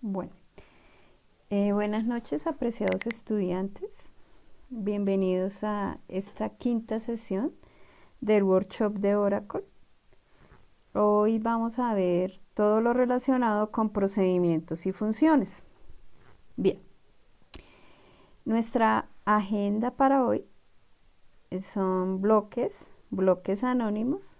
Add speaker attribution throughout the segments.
Speaker 1: Bueno, buenas noches, apreciados estudiantes. Bienvenidos a esta quinta sesión del workshop de Oracle. Hoy vamos a ver todo lo relacionado con procedimientos y funciones. Bien, nuestra agenda para hoy son bloques anónimos,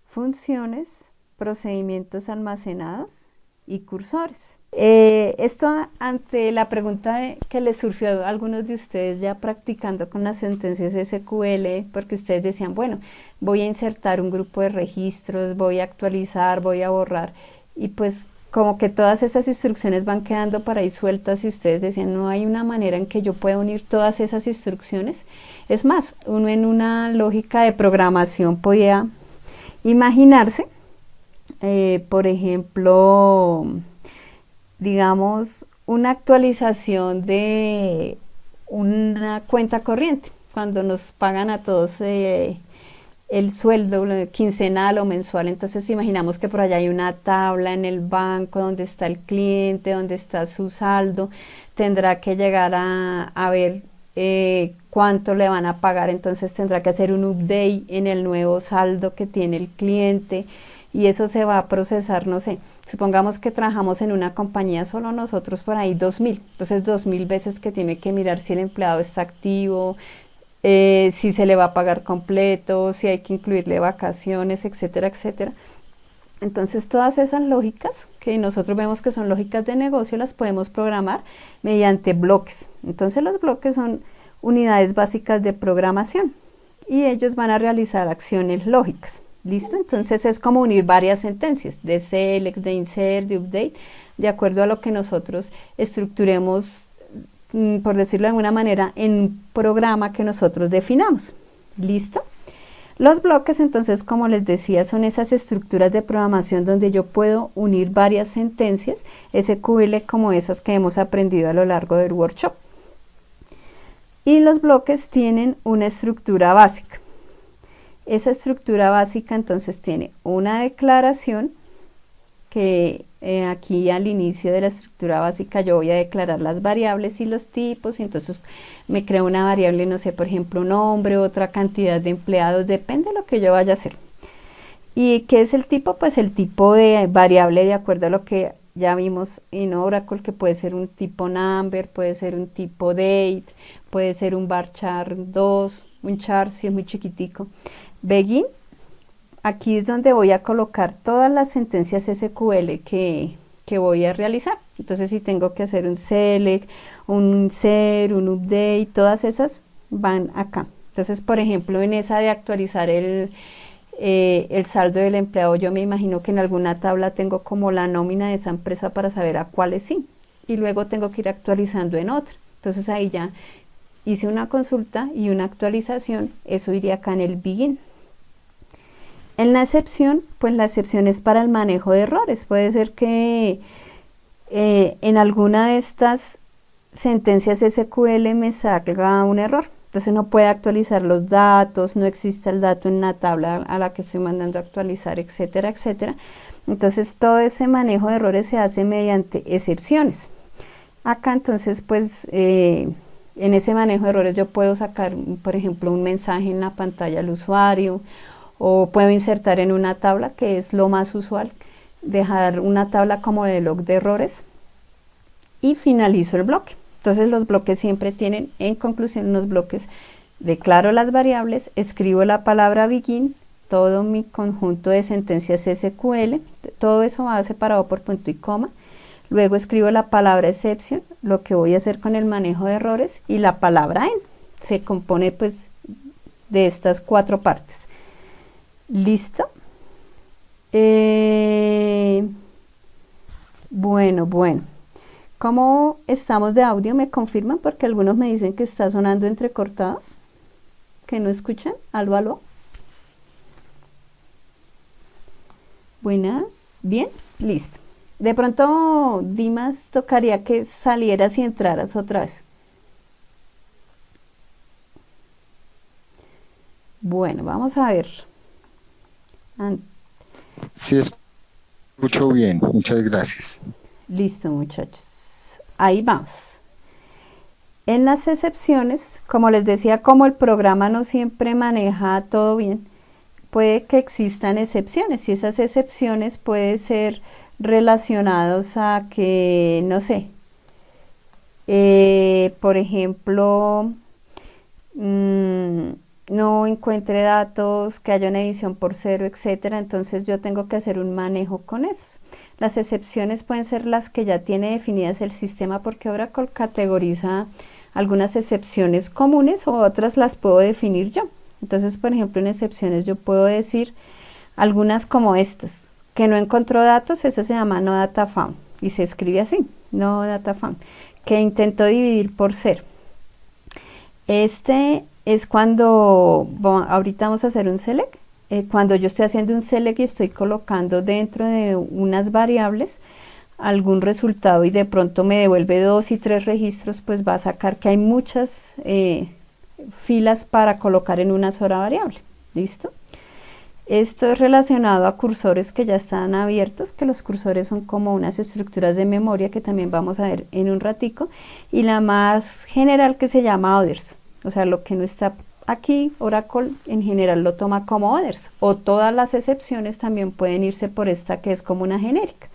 Speaker 1: funciones, procedimientos almacenados y cursores. Esto ante la pregunta que les surgió a algunos de ustedes ya practicando con las sentencias SQL, porque ustedes decían, bueno, voy a insertar un grupo de registros, voy a actualizar, voy a borrar, y pues como que todas esas instrucciones van quedando por ahí sueltas y ustedes decían, no hay una manera en que yo pueda unir todas esas instrucciones. Es más, uno en una lógica de programación podía imaginarse, por ejemplo, digamos, una actualización de una cuenta corriente, cuando nos pagan a todos el sueldo quincenal o mensual, entonces imaginamos que por allá hay una tabla en el banco donde está el cliente, donde está su saldo, tendrá que llegar a ver cuánto le van a pagar, entonces tendrá que hacer un update en el nuevo saldo que tiene el cliente y eso se va a procesar, no sé, supongamos que trabajamos en una compañía solo nosotros por ahí 2000, entonces 2000 veces que tiene que mirar si el empleado está activo, si se le va a pagar completo, si hay que incluirle vacaciones, etcétera, etcétera. Entonces todas esas lógicas que nosotros vemos que son lógicas de negocio las podemos programar mediante bloques. Entonces los bloques son unidades básicas de programación y ellos van a realizar acciones lógicas. ¿Listo? Entonces es como unir varias sentencias de select, de insert, de update, de acuerdo a lo que nosotros estructuremos, por decirlo de alguna manera, en un programa que nosotros definamos. ¿Listo? Los bloques, entonces, como les decía, son esas estructuras de programación donde yo puedo unir varias sentencias SQL como esas que hemos aprendido a lo largo del workshop. Y los bloques tienen una estructura básica. Esa estructura básica entonces tiene una declaración que aquí al inicio de la estructura básica yo voy a declarar las variables y los tipos, y entonces me creo una variable, no sé, por ejemplo, un nombre, otra cantidad de empleados, depende de lo que yo vaya a hacer. ¿Y qué es el tipo? Pues el tipo de variable de acuerdo a lo que ya vimos en Oracle, que puede ser un tipo number, puede ser un tipo date, puede ser un varchar 2, un char si es muy chiquitico. Begin, aquí es donde voy a colocar todas las sentencias SQL que voy a realizar. Entonces si tengo que hacer un select, un insert, un update, todas esas van acá. Entonces, por ejemplo, en esa de actualizar el saldo del empleado, yo me imagino que en alguna tabla tengo como la nómina de esa empresa para saber a cuáles sí. Y luego tengo que ir actualizando en otra. Entonces ahí ya hice una consulta y una actualización, eso iría acá en el begin. En la excepción, pues la excepción es para el manejo de errores. Puede ser que en alguna de estas sentencias SQL me salga un error. Entonces no puede actualizar los datos, no existe el dato en la tabla a la que estoy mandando a actualizar, etcétera, etcétera. Entonces todo ese manejo de errores se hace mediante excepciones. Acá entonces pues en ese manejo de errores yo puedo sacar, por ejemplo, un mensaje en la pantalla al usuario, o puedo insertar en una tabla, que es lo más usual, dejar una tabla como de log de errores y finalizo el bloque. Entonces los bloques siempre tienen en conclusión unos bloques, declaro las variables, escribo la palabra begin, todo mi conjunto de sentencias SQL, todo eso va separado por punto y coma, luego escribo la palabra exception, lo que voy a hacer con el manejo de errores, y la palabra end, se compone pues de estas 4 partes. ¿Listo? Bueno. ¿Cómo estamos de audio? ¿Me confirman? Porque algunos me dicen que está sonando entrecortado, que no escuchan. Aló, aló. Buenas. ¿Bien? Listo. De pronto, Dimas, tocaría que salieras y entraras otra vez. Bueno, vamos a ver.
Speaker 2: Sí, escucho bien, muchas gracias.
Speaker 1: Listo, muchachos. Ahí vamos. En las excepciones, como les decía, como el programa no siempre maneja todo bien, puede que existan excepciones y esas excepciones pueden ser relacionados a que, no sé, por ejemplo, no encuentre datos, que haya una edición por cero, etcétera. Entonces yo tengo que hacer un manejo con eso. Las excepciones pueden ser las que ya tiene definidas el sistema, porque Oracle categoriza algunas excepciones comunes o otras las puedo definir yo. Entonces, por ejemplo, en excepciones yo puedo decir algunas como estas, que no encontró datos, eso se llama no data found y se escribe así, no data found, que intentó dividir por cero. Este es cuando, ahorita vamos a hacer un select, cuando yo estoy haciendo un select y estoy colocando dentro de unas variables algún resultado y de pronto me devuelve 2 y 3 registros, pues va a sacar que hay muchas filas para colocar en una sola variable. ¿Listo? Esto es relacionado a cursores que ya están abiertos, que los cursores son como unas estructuras de memoria que también vamos a ver en un ratico, y la más general que se llama others, o sea, lo que no está aquí, Oracle en general lo toma como others, o todas las excepciones también pueden irse por esta que es como una genérica.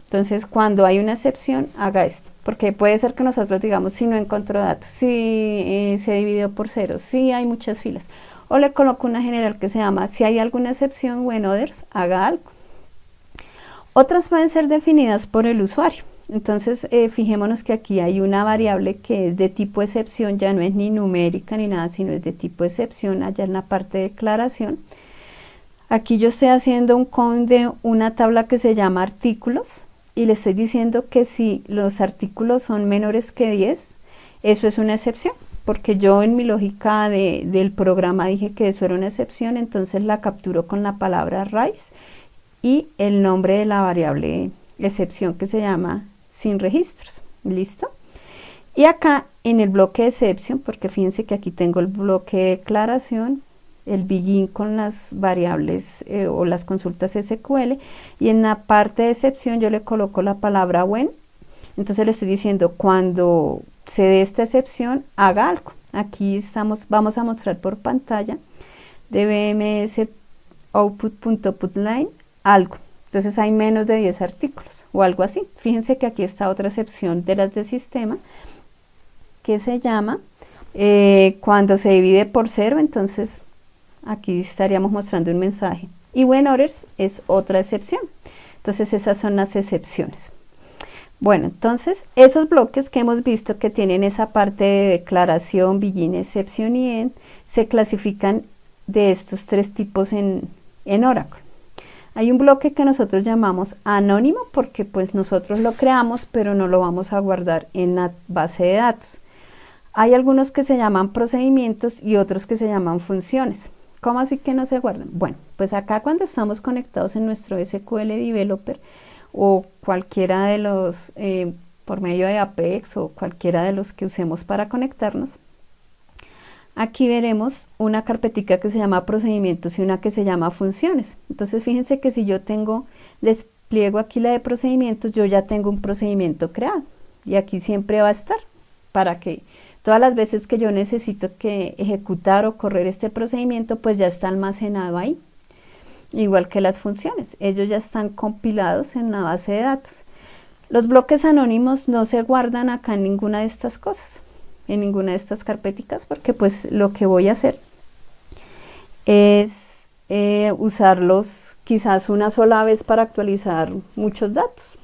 Speaker 1: Entonces, cuando hay una excepción, haga esto, porque puede ser que nosotros digamos, si no encontró datos, si se dividió por cero, si hay muchas filas, o le coloco una general que se llama, si hay alguna excepción o en others, haga algo. Otras pueden ser definidas por el usuario. Entonces, fijémonos que aquí hay una variable que es de tipo excepción, ya no es ni numérica ni nada, sino es de tipo excepción, allá en la parte de declaración. Aquí yo estoy haciendo un count de una tabla que se llama artículos, y le estoy diciendo que si los artículos son menores que 10, eso es una excepción, porque yo en mi lógica del programa dije que eso era una excepción, entonces la capturo con la palabra raíz y el nombre de la variable excepción que se llama sin registros. ¿Listo? Y acá en el bloque de exception, porque fíjense que aquí tengo el bloque de declaración, el begin con las variables o las consultas SQL, y en la parte de excepción yo le coloco la palabra when. Entonces le estoy diciendo cuando se dé esta excepción haga algo. Aquí vamos a mostrar por pantalla de BMS output.putLine algo. Entonces hay menos de 10 artículos o algo así. Fíjense que aquí está otra excepción de las de sistema que se llama cuando se divide por cero, entonces aquí estaríamos mostrando un mensaje. Y when others es otra excepción. Entonces esas son las excepciones. Bueno, entonces esos bloques que hemos visto que tienen esa parte de declaración, begin, exception y end, se clasifican de estos tres tipos en Oracle. Hay un bloque que nosotros llamamos anónimo porque pues nosotros lo creamos pero no lo vamos a guardar en la base de datos. Hay algunos que se llaman procedimientos y otros que se llaman funciones. ¿Cómo así que no se guardan? Bueno, pues acá cuando estamos conectados en nuestro SQL Developer o cualquiera de los, por medio de Apex o cualquiera de los que usemos para conectarnos, aquí veremos una carpetica que se llama procedimientos y una que se llama funciones. Entonces fíjense que si yo despliego aquí la de procedimientos, yo ya tengo un procedimiento creado y aquí siempre va a estar para que todas las veces que yo necesito que ejecutar o correr este procedimiento, pues ya está almacenado ahí. Igual que las funciones, ellos ya están compilados en la base de datos. Los bloques anónimos no se guardan acá en ninguna de estas cosas, en ninguna de estas carpeticas, porque pues lo que voy a hacer es usarlos quizás una sola vez para actualizar muchos datos.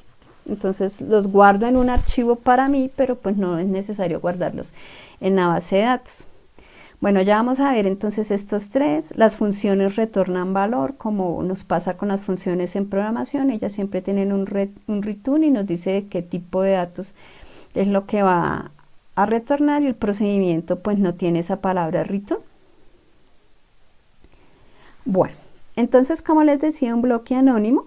Speaker 1: Entonces los guardo en un archivo para mí, pero pues no es necesario guardarlos en la base de datos. Bueno, ya vamos a ver entonces estos tres. Las funciones retornan valor, como nos pasa con las funciones en programación. Ellas siempre tienen un return y nos dice de qué tipo de datos es lo que va a retornar, y el procedimiento pues no tiene esa palabra return. Bueno, entonces como les decía, un bloque anónimo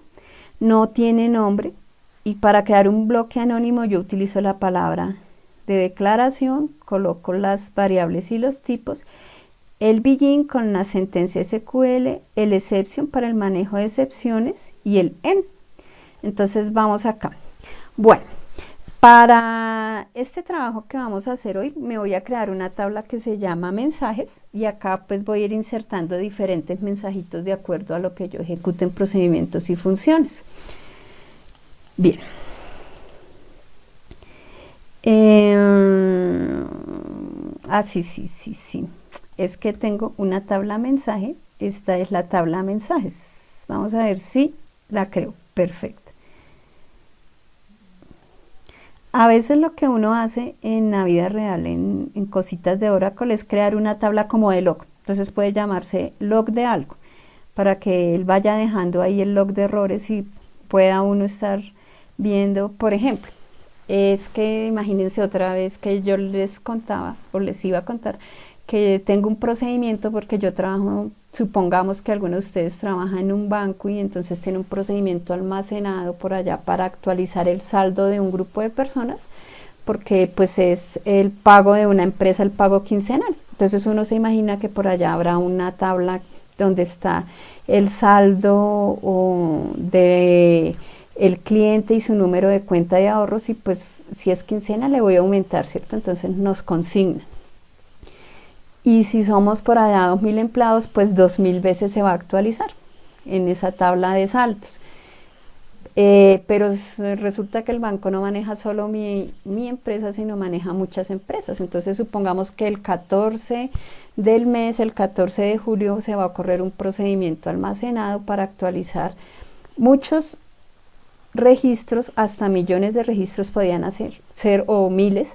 Speaker 1: no tiene nombre. Y para crear un bloque anónimo yo utilizo la palabra de declaración, coloco las variables y los tipos, el begin con la sentencia SQL, el exception para el manejo de excepciones y el end. Entonces vamos acá. Bueno, para este trabajo que vamos a hacer hoy, me voy a crear una tabla que se llama mensajes y acá pues voy a ir insertando diferentes mensajitos de acuerdo a lo que yo ejecute en procedimientos y funciones. Bien. Sí. Es que tengo una tabla mensaje. Esta es la tabla mensajes. Vamos a ver si la creo. Perfecto. A veces lo que uno hace en la vida real, en cositas de Oracle, es crear una tabla como de log. Entonces puede llamarse log de algo, para que él vaya dejando ahí el log de errores y pueda uno estar viendo, por ejemplo, es que imagínense otra vez que yo les contaba o les iba a contar que tengo un procedimiento porque yo trabajo, supongamos que alguno de ustedes trabaja en un banco y entonces tiene un procedimiento almacenado por allá para actualizar el saldo de un grupo de personas, porque pues es el pago de una empresa, el pago quincenal. Entonces uno se imagina que por allá habrá una tabla donde está el saldo de el cliente y su número de cuenta de ahorros, y pues si es quincena le voy a aumentar, ¿cierto? Entonces nos consignan. Y si somos por allá 2000 empleados, pues 2000 veces se va a actualizar en esa tabla de saldos. Pero resulta que el banco no maneja solo mi empresa, sino maneja muchas empresas. Entonces supongamos que el 14 del mes, el 14 de julio, se va a correr un procedimiento almacenado para actualizar muchos registros, hasta millones de registros podían ser o miles,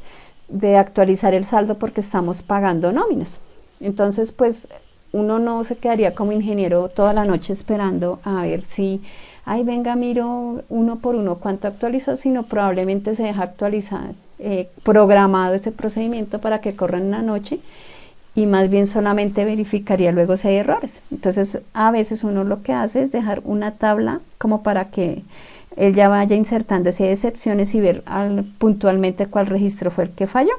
Speaker 1: de actualizar el saldo porque estamos pagando nóminas. Entonces pues uno no se quedaría como ingeniero toda la noche esperando a ver si, ay, venga, miro uno por uno cuánto actualizó, sino probablemente se deja actualizar, programado ese procedimiento para que corra en la noche, y más bien solamente verificaría luego si hay errores. Entonces a veces uno lo que hace es dejar una tabla como para que él ya vaya insertando si hay excepciones y ver puntualmente cuál registro fue el que falló.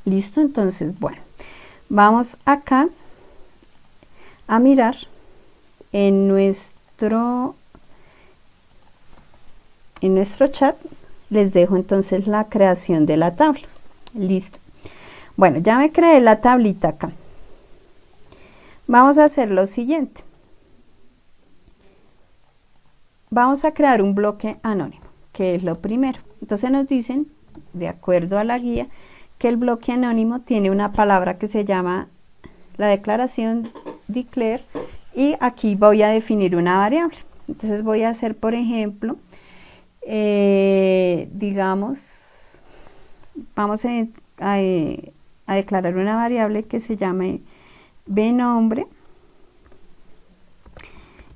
Speaker 1: Listo, entonces bueno, vamos acá a mirar en nuestro chat. Les dejo entonces la creación de la tabla. Listo. Bueno, ya me creé la tablita acá. Vamos a hacer lo siguiente. Vamos a crear un bloque anónimo, que es lo primero. Entonces nos dicen, de acuerdo a la guía, que el bloque anónimo tiene una palabra que se llama la declaración declare, y aquí voy a definir una variable. Entonces voy a hacer, por ejemplo, digamos, vamos a declarar una variable que se llame bnombre,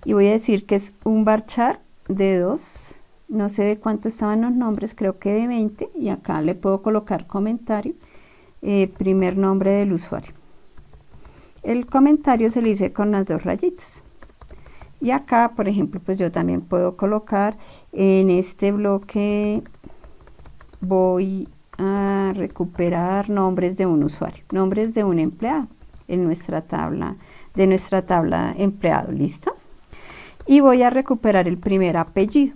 Speaker 1: y voy a decir que es un varchar de 2, no sé de cuánto estaban los nombres, creo que de 20, y acá le puedo colocar comentario, primer nombre del usuario. El comentario se le dice con las 2 rayitas. Y acá, por ejemplo, pues yo también puedo colocar en este bloque, voy a recuperar nombres de un usuario, nombres de un empleado en nuestra tabla, de nuestra tabla empleado. ¿Listo? Y voy a recuperar el primer apellido,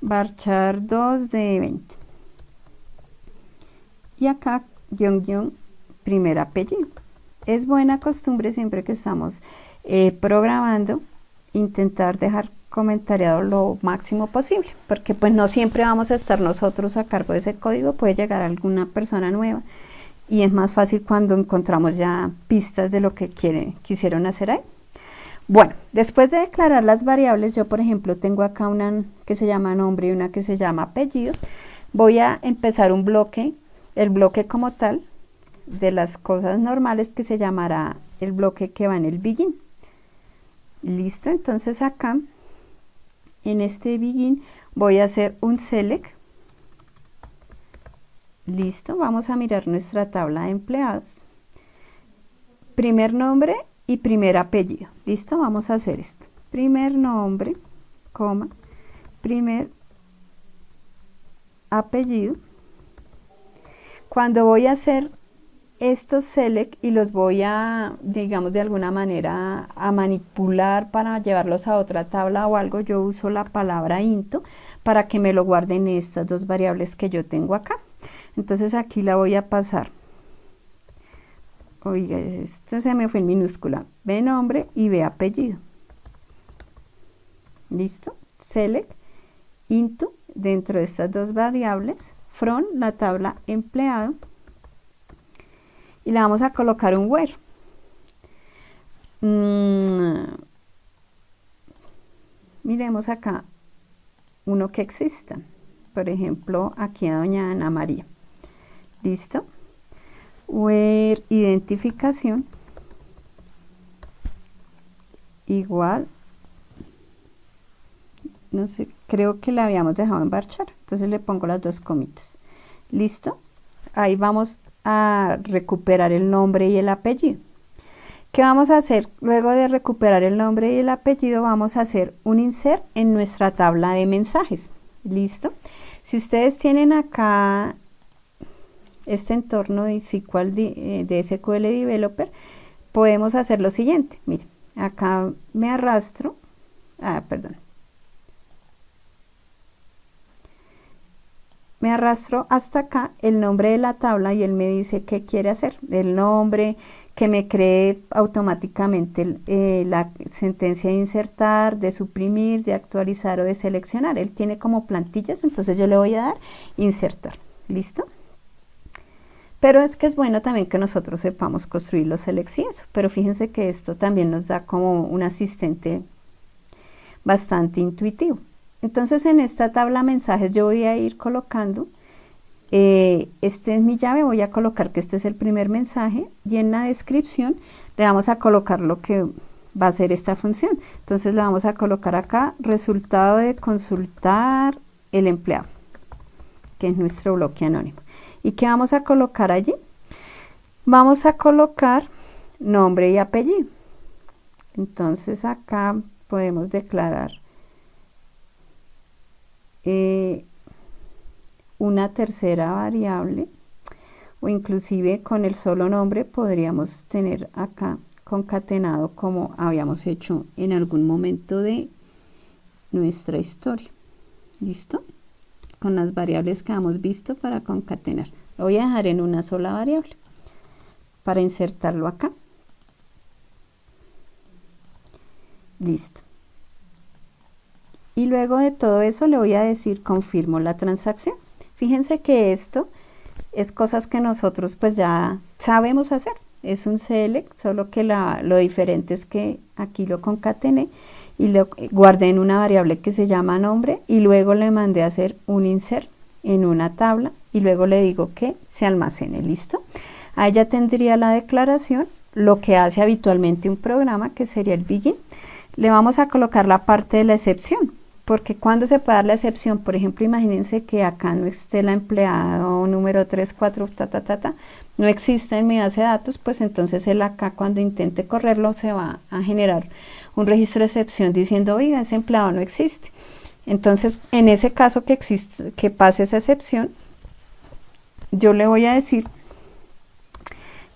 Speaker 1: varchar 2 de 20, y acá guión primer apellido. Es buena costumbre siempre que estamos programando, intentar dejar comentariado lo máximo posible, porque pues no siempre vamos a estar nosotros a cargo de ese código, puede llegar alguna persona nueva y es más fácil cuando encontramos ya pistas de lo que quisieron hacer ahí. Bueno, después de declarar las variables, yo por ejemplo tengo acá una que se llama nombre y una que se llama apellido. Voy a empezar un bloque, el bloque como tal, de las cosas normales, que se llamará el bloque que va en el begin. Listo, entonces acá en este begin voy a hacer un select. Listo, vamos a mirar nuestra tabla de empleados. Primer nombre y primer apellido. Listo, vamos a hacer esto. Primer nombre, coma, primer apellido. Cuando voy a hacer estos select y los voy a, digamos, de alguna manera a manipular para llevarlos a otra tabla o algo, yo uso la palabra into para que me lo guarden estas dos variables que yo tengo acá. Entonces aquí la voy a pasar. Oiga, esto se me fue en minúscula. Ve nombre y ve apellido. ¿Listo? Select into dentro de estas dos variables from la tabla empleado y le vamos a colocar un where. Miremos acá uno que exista. Por ejemplo, aquí a doña Ana María. ¿Listo? Where identificación igual, no sé, creo que la habíamos dejado en varchar, entonces le pongo las dos comitas. ¿Listo? Ahí vamos a recuperar el nombre y el apellido. ¿Qué vamos a hacer? Luego de recuperar el nombre y el apellido, vamos a hacer un insert en nuestra tabla de mensajes. ¿Listo? Si ustedes tienen acá este entorno de SQL, de SQL Developer, podemos hacer lo siguiente. Miren, acá me arrastro, me arrastro hasta acá el nombre de la tabla y él me dice qué quiere hacer. El nombre, que me cree automáticamente la sentencia de insertar, de suprimir, de actualizar o de seleccionar. Él tiene como plantillas, entonces yo le voy a dar insertar. ¿Listo? Pero es que es bueno también que nosotros sepamos construir los selects y eso. Pero fíjense que esto también nos da como un asistente bastante intuitivo. Entonces en esta tabla mensajes yo voy a ir colocando, este es mi llave, voy a colocar que este es el primer mensaje y en la descripción le vamos a colocar lo que va a ser esta función. Entonces le vamos a colocar acá resultado de consultar el empleado, que es nuestro bloque anónimo. ¿Y qué vamos a colocar allí? Vamos a colocar nombre y apellido. Entonces acá podemos declarar una tercera variable o inclusive con el solo nombre podríamos tener acá concatenado como habíamos hecho en algún momento de nuestra historia. ¿Listo? Con las variables que hemos visto para concatenar. Lo voy a dejar en una sola variable para insertarlo acá. Listo. Y luego de todo eso le voy a decir confirmo la transacción. Fíjense que esto es cosas que nosotros pues ya sabemos hacer. Es un select, solo que lo diferente es que aquí lo concatené y lo guardé en una variable que se llama nombre y luego le mandé a hacer un insert en una tabla y luego le digo que se almacene. ¿Listo? Ahí ya tendría la declaración, lo que hace habitualmente un programa, que sería el begin. Le vamos a colocar la parte de la excepción, porque cuando se puede dar la excepción, por ejemplo, imagínense que acá no esté la empleado número 3, 4, no existe en mi base de datos, pues entonces él acá cuando intente correrlo se va a generar un registro de excepción diciendo, oiga, ese empleado no existe. Entonces, en ese caso que existe, que pase esa excepción, yo le voy a decir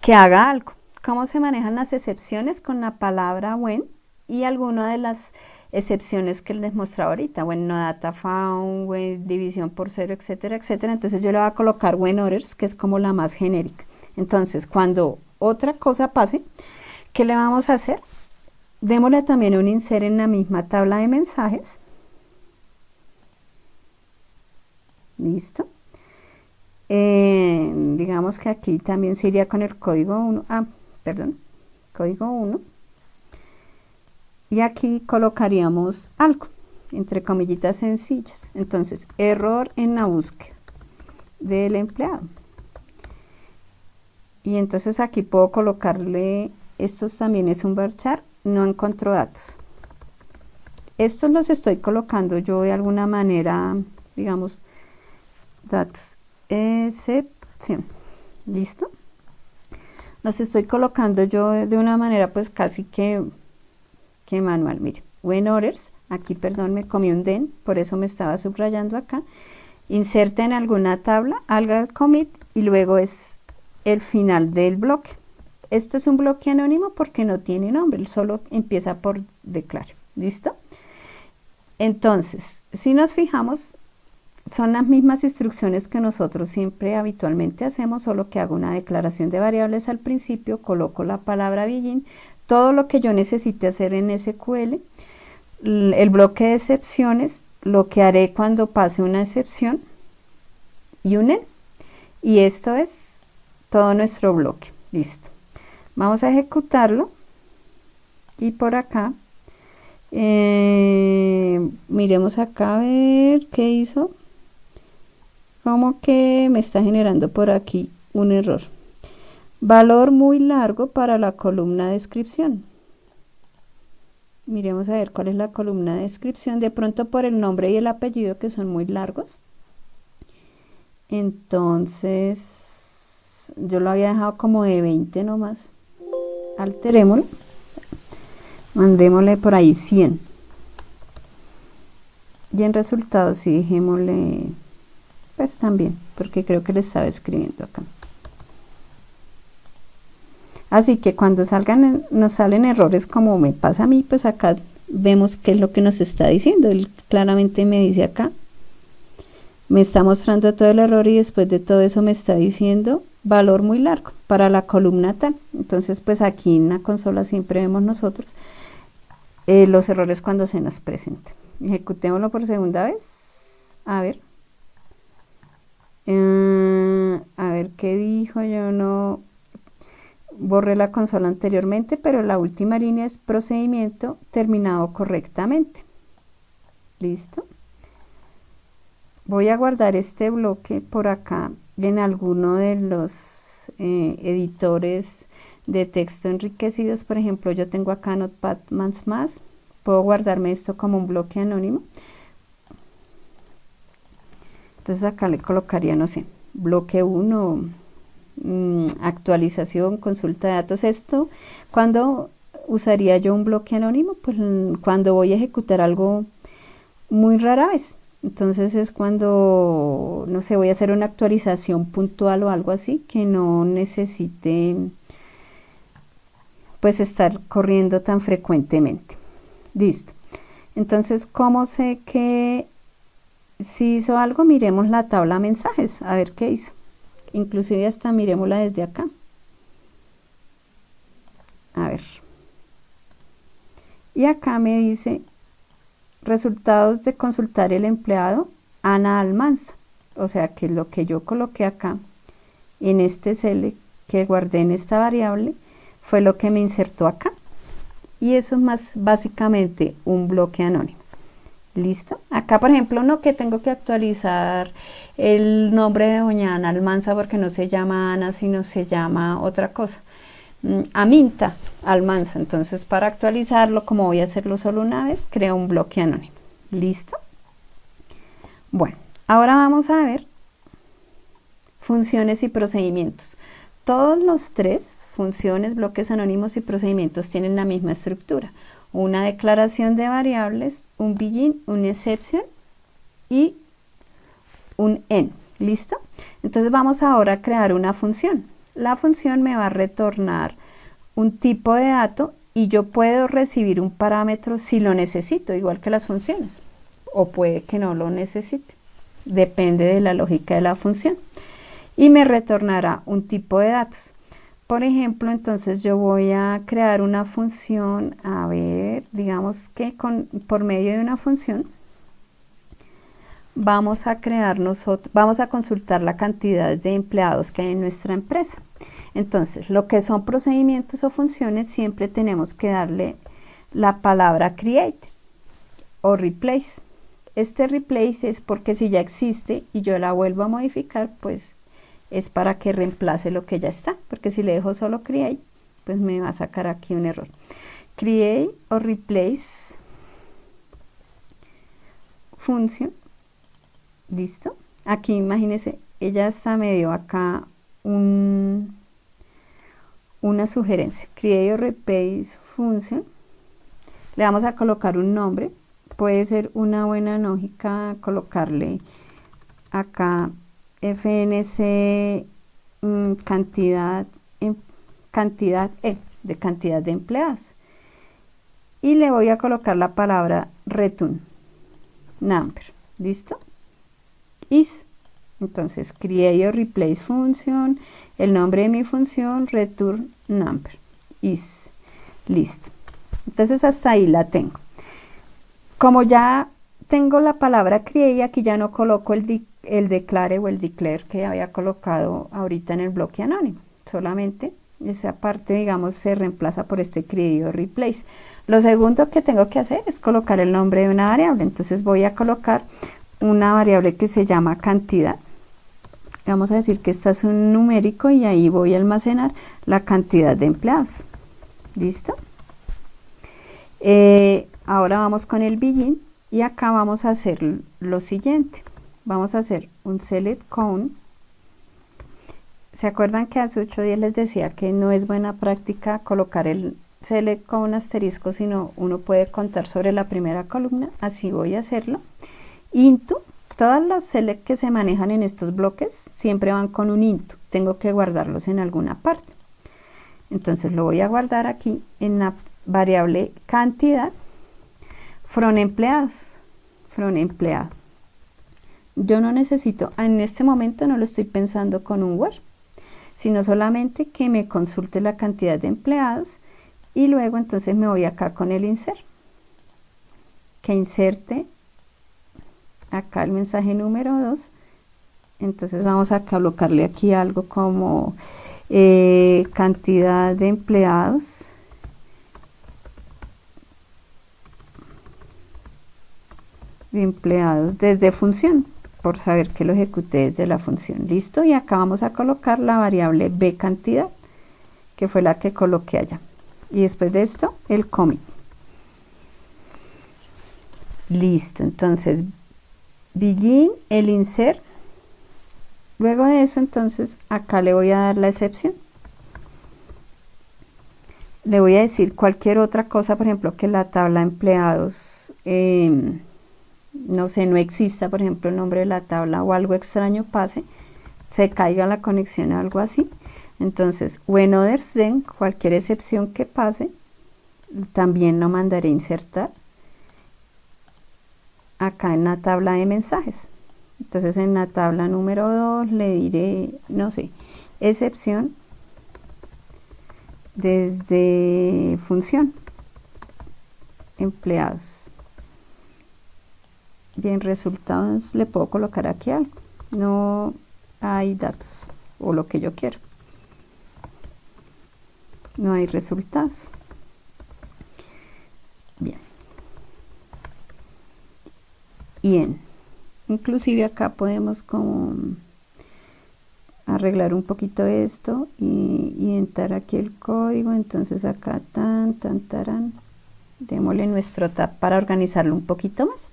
Speaker 1: que haga algo. ¿Cómo se manejan las excepciones? Con la palabra when y alguna de las excepciones que les mostraba ahorita, when no data found, when división por cero, etcétera, etcétera. Entonces yo le voy a colocar when others, que es como la más genérica. Entonces, cuando otra cosa pase, ¿qué le vamos a hacer? Démosle también un insert en la misma tabla de mensajes. Listo. Digamos que aquí también se iría con el código 1. Código 1. Y aquí colocaríamos algo, entre comillitas sencillas. Entonces, error en la búsqueda del empleado. Y entonces aquí puedo colocarle, estos también es un varchar, no encontró datos. Estos los estoy colocando yo de alguna manera, digamos, datos, excepción. ¿Listo? Los estoy colocando yo de una manera pues casi que manual. Mire, when others, aquí perdón me comí un den, por eso me estaba subrayando acá. Inserte en alguna tabla, haga el commit y luego es el final del bloque. Esto es un bloque anónimo porque no tiene nombre, él solo empieza por declaro. ¿Listo? Entonces, si nos fijamos, son las mismas instrucciones que nosotros siempre habitualmente hacemos, solo que hago una declaración de variables al principio, coloco la palabra begin, todo lo que yo necesite hacer en SQL, el bloque de excepciones, lo que haré cuando pase una excepción y un end. Y esto es todo nuestro bloque. Listo. Vamos a ejecutarlo. Y por acá, miremos acá a ver qué hizo. Como que me está generando por aquí un error. Valor muy largo para la columna descripción. Miremos a ver cuál es la columna de descripción. De pronto por el nombre y el apellido que son muy largos. Entonces, yo lo había dejado como de 20 nomás. Alterémoslo. Mandémosle por ahí 100. Y en resultados sí dejémosle, pues también, porque creo que le estaba escribiendo acá. Así que cuando nos salen errores como me pasa a mí, pues acá vemos qué es lo que nos está diciendo. Él claramente me dice acá, me está mostrando todo el error y después de todo eso me está diciendo valor muy largo para la columna tal. Entonces pues aquí en la consola siempre vemos nosotros los errores cuando se nos presentan. Ejecutémoslo por segunda vez. A ver qué dijo. Yo no borré la consola anteriormente, pero la última línea es procedimiento terminado correctamente. Listo. Voy a guardar este bloque por acá en alguno de los editores de texto enriquecidos. Por ejemplo, yo tengo acá Notepad++. Puedo guardarme esto como un bloque anónimo. Entonces acá le colocaría, no sé, bloque 1, actualización, consulta de datos. Esto, ¿cuándo usaría yo un bloque anónimo? Pues cuando voy a ejecutar algo muy rara vez. Entonces es cuando, no sé, voy a hacer una actualización puntual o algo así que no necesite pues estar corriendo tan frecuentemente. Listo. Entonces, ¿cómo sé que si hizo algo? Miremos la tabla mensajes, a ver qué hizo. Inclusive hasta miremosla desde acá. A ver. Y acá me dice resultados de consultar el empleado Ana Almanza. O sea que lo que yo coloqué acá en este select que guardé en esta variable fue lo que me insertó acá. Y eso es más básicamente un bloque anónimo. ¿Listo? Acá, por ejemplo, no que tengo que actualizar el nombre de doña Ana Almanza porque no se llama Ana, sino se llama otra cosa. Aminta Almanza. Entonces, para actualizarlo, como voy a hacerlo solo una vez, creo un bloque anónimo. ¿Listo? Bueno, ahora vamos a ver funciones y procedimientos. Todos los tres, funciones, bloques anónimos y procedimientos, tienen la misma estructura. Una declaración de variables, un begin, un exception y un end. ¿Listo? Entonces vamos ahora a crear una función. La función me va a retornar un tipo de dato y yo puedo recibir un parámetro si lo necesito, igual que las funciones, o puede que no lo necesite. Depende de la lógica de la función. Y me retornará un tipo de datos. Por ejemplo, entonces yo voy a crear una función, a ver, digamos que por medio de una función vamos a consultar la cantidad de empleados que hay en nuestra empresa. Entonces, lo que son procedimientos o funciones, siempre tenemos que darle la palabra create o replace. Este replace es porque si ya existe y yo la vuelvo a modificar, pues es para que reemplace lo que ya está, porque si le dejo solo create, pues me va a sacar aquí un error. Create o replace función. ¿Listo? Aquí imagínense, ella hasta me dio acá una sugerencia. Create o replace función. Le vamos a colocar un nombre. Puede ser una buena lógica colocarle acá FNC cantidad, cantidad E, de cantidad de empleados. Y le voy a colocar la palabra return number. ¿Listo? Is. Entonces, create o replace function, el nombre de mi función, return number. Is. Listo. Entonces, hasta ahí la tengo. Como ya tengo la palabra create, aquí ya no coloco el declare o el declare que había colocado ahorita en el bloque anónimo. Solamente esa parte, digamos, se reemplaza por este create o replace. Lo segundo que tengo que hacer es colocar el nombre de una variable. Entonces voy a colocar una variable que se llama cantidad. Vamos a decir que esta es un numérico y ahí voy a almacenar la cantidad de empleados. ¿Listo? Ahora vamos con el begin y acá vamos a hacer lo siguiente. Vamos a hacer un select count. ¿Se acuerdan que hace 8 días les decía que no es buena práctica colocar el select con un asterisco, sino uno puede contar sobre la primera columna? Así voy a hacerlo. Into, todas las select que se manejan en estos bloques siempre van con un into. Tengo que guardarlos en alguna parte. Entonces lo voy a guardar aquí en la variable cantidad from empleados. From empleado. Yo no necesito, en este momento no lo estoy pensando con un where, sino solamente que me consulte la cantidad de empleados y luego entonces me voy acá con el insert, que inserte acá el mensaje número 2. Entonces vamos a colocarle aquí algo como cantidad de empleados desde función, por saber que lo ejecuté desde la función. Listo, y acá vamos a colocar la variable b cantidad, que fue la que coloqué allá. Y después de esto, el commit. Listo, entonces, begin, el insert. Luego de eso, entonces, acá le voy a dar la excepción. Le voy a decir cualquier otra cosa, por ejemplo, que la tabla de empleados, no sé, no exista, por ejemplo, el nombre de la tabla o algo extraño pase, se caiga la conexión o algo así. Entonces, when others then, cualquier excepción que pase, también lo mandaré a insertar acá en la tabla de mensajes. Entonces, en la tabla número 2 le diré, no sé, excepción desde función, empleados. Bien, resultados, le puedo colocar aquí algo. No hay datos o lo que yo quiero. No hay resultados. Bien. Bien. Inclusive acá podemos como arreglar un poquito esto y entrar aquí el código. Entonces acá tarán. Démosle nuestro tab para organizarlo un poquito más.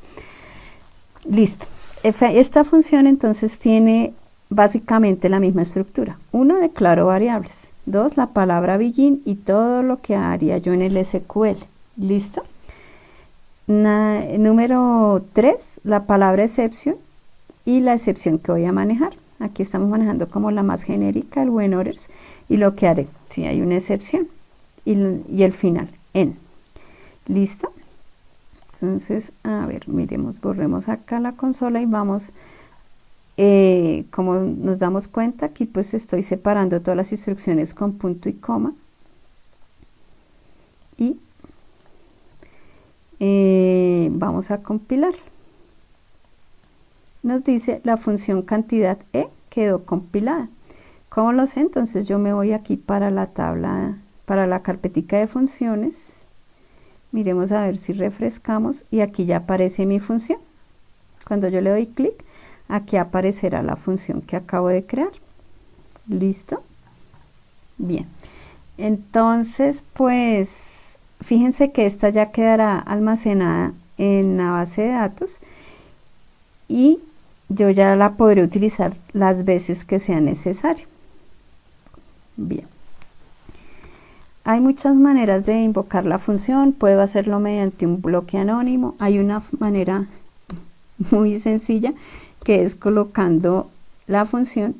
Speaker 1: Listo. Esta función entonces tiene básicamente la misma estructura. 1, declaro variables. 2, la palabra begin y todo lo que haría yo en el SQL. ¿Listo? Número 3, la palabra exception y la excepción que voy a manejar. Aquí estamos manejando como la más genérica, el when others, y lo que haré, si hay una excepción, y el final, en. ¿Listo? Entonces, a ver, miremos, borremos acá la consola y vamos, como nos damos cuenta, aquí pues estoy separando todas las instrucciones con punto y coma. Y vamos a compilar. Nos dice la función cantidad E quedó compilada. ¿Cómo lo sé? Entonces yo me voy aquí para la tabla, para la carpetica de funciones. Miremos a ver si refrescamos y aquí ya aparece mi función. Cuando yo le doy clic, aquí aparecerá la función que acabo de crear. ¿Listo? Bien. Entonces, pues, fíjense que esta ya quedará almacenada en la base de datos y yo ya la podré utilizar las veces que sea necesario. Bien. Hay muchas maneras de invocar la función. Puedo hacerlo mediante un bloque anónimo. Hay una manera muy sencilla que es colocando la función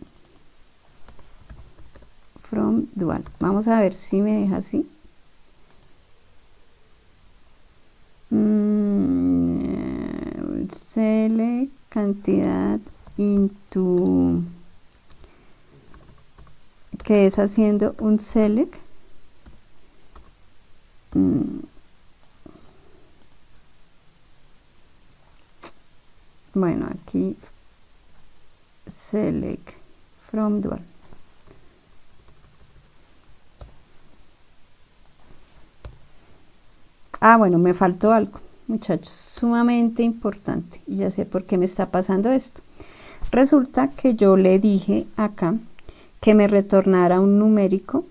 Speaker 1: from dual. Vamos a ver si me deja así. Select cantidad into, que es haciendo un select. Bueno, aquí select from dual. Bueno, me faltó algo, muchachos, sumamente importante, y ya sé por qué me está pasando esto. Resulta que yo le dije acá que me retornara un numérico,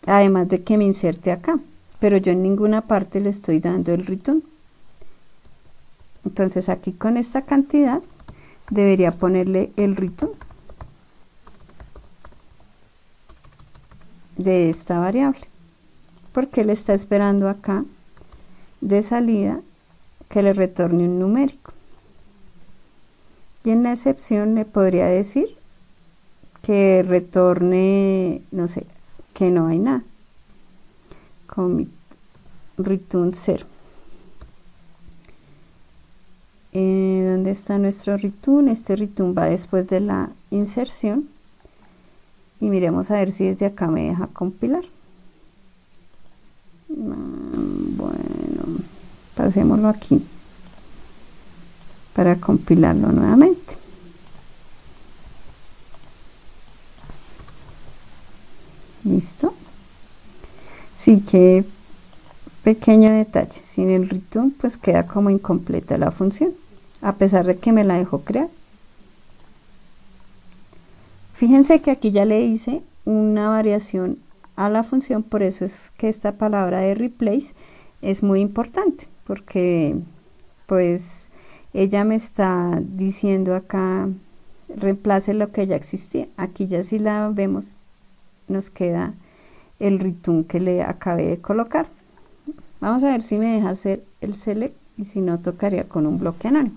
Speaker 1: además de que me inserte acá, pero yo en ninguna parte le estoy dando el return. Entonces aquí con esta cantidad debería ponerle el return de esta variable, porque él está esperando acá de salida que le retorne un numérico. Y en la excepción le podría decir que retorne, no sé, que no hay nada. Commit return 0. ¿Dónde está nuestro return? Este return va después de la inserción. Y miremos a ver si desde acá me deja compilar. Bueno, pasémoslo aquí para compilarlo nuevamente. ¿Listo? Sí, que pequeño detalle, sin el return pues queda como incompleta la función, a pesar de que me la dejó crear. Fíjense que aquí ya le hice una variación a la función, por eso es que esta palabra de replace es muy importante, porque pues ella me está diciendo acá reemplace lo que ya existía. Aquí ya si la vemos nos queda el return que le acabé de colocar. Vamos a ver si me deja hacer el select, y si no tocaría con un bloque anónimo.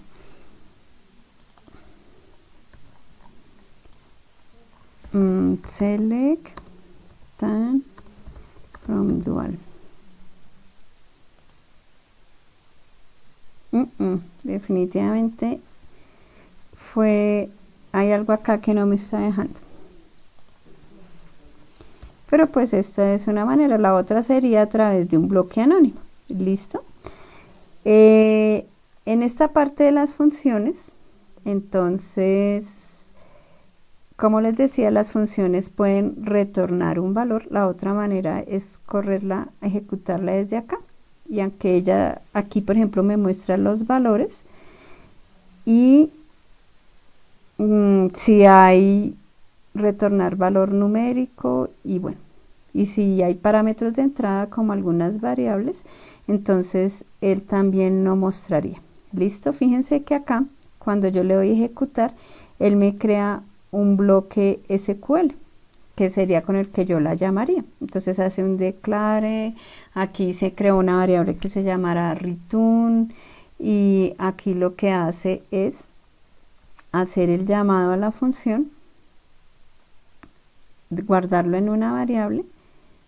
Speaker 1: Select tan from dual. Definitivamente hay algo acá que no me está dejando. Pero pues esta es una manera, la otra sería a través de un bloque anónimo. ¿Listo? En esta parte de las funciones, entonces, como les decía, las funciones pueden retornar un valor. La otra manera es correrla, ejecutarla desde acá. Y aunque ella aquí, por ejemplo, me muestra los valores, y si hay retornar valor numérico, y bueno, y si hay parámetros de entrada como algunas variables, entonces él también lo mostraría. Listo, fíjense que acá cuando yo le doy a ejecutar, él me crea un bloque SQL, que sería con el que yo la llamaría. Entonces hace un declare, aquí se creó una variable que se llamará return, y aquí lo que hace es hacer el llamado a la función, guardarlo en una variable,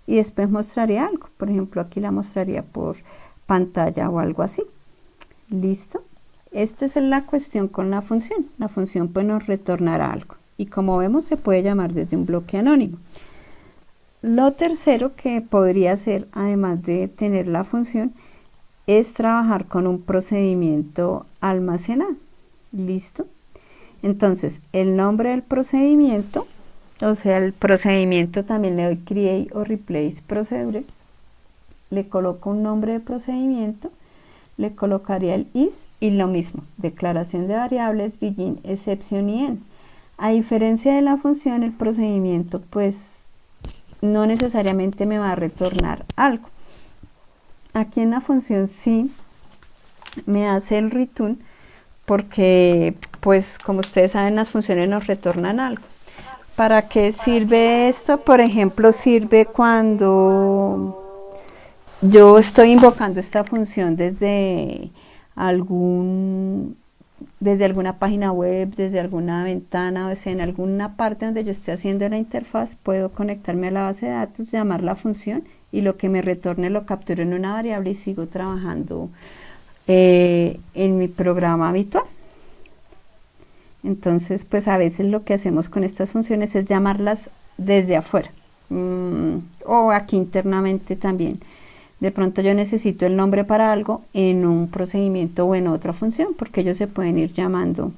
Speaker 1: y después mostraría algo. Por ejemplo, aquí la mostraría por pantalla o algo así. Listo. Esta es la cuestión con la función. La función pues nos retornará algo, y como vemos se puede llamar desde un bloque anónimo. Lo tercero que podría hacer, además de tener la función, es trabajar con un procedimiento almacenado. Listo. Entonces el nombre del procedimiento, o sea, el procedimiento también le doy create o replace procedure, le coloco un nombre de procedimiento, le colocaría el is, y lo mismo, declaración de variables, begin, exception y end. A diferencia de la función, el procedimiento pues no necesariamente me va a retornar algo. Aquí en la función sí me hace el return, porque pues como ustedes saben, las funciones nos retornan algo. ¿Para qué sirve esto? Por ejemplo, sirve cuando yo estoy invocando esta función desde desde alguna página web, desde alguna ventana, o sea, en alguna parte donde yo esté haciendo la interfaz, puedo conectarme a la base de datos, llamar la función y lo que me retorne lo capturo en una variable y sigo trabajando en mi programa habitual. Entonces, pues a veces lo que hacemos con estas funciones es llamarlas desde afuera, o aquí internamente también. De pronto yo necesito el nombre para algo en un procedimiento o en otra función, porque ellos se pueden ir llamando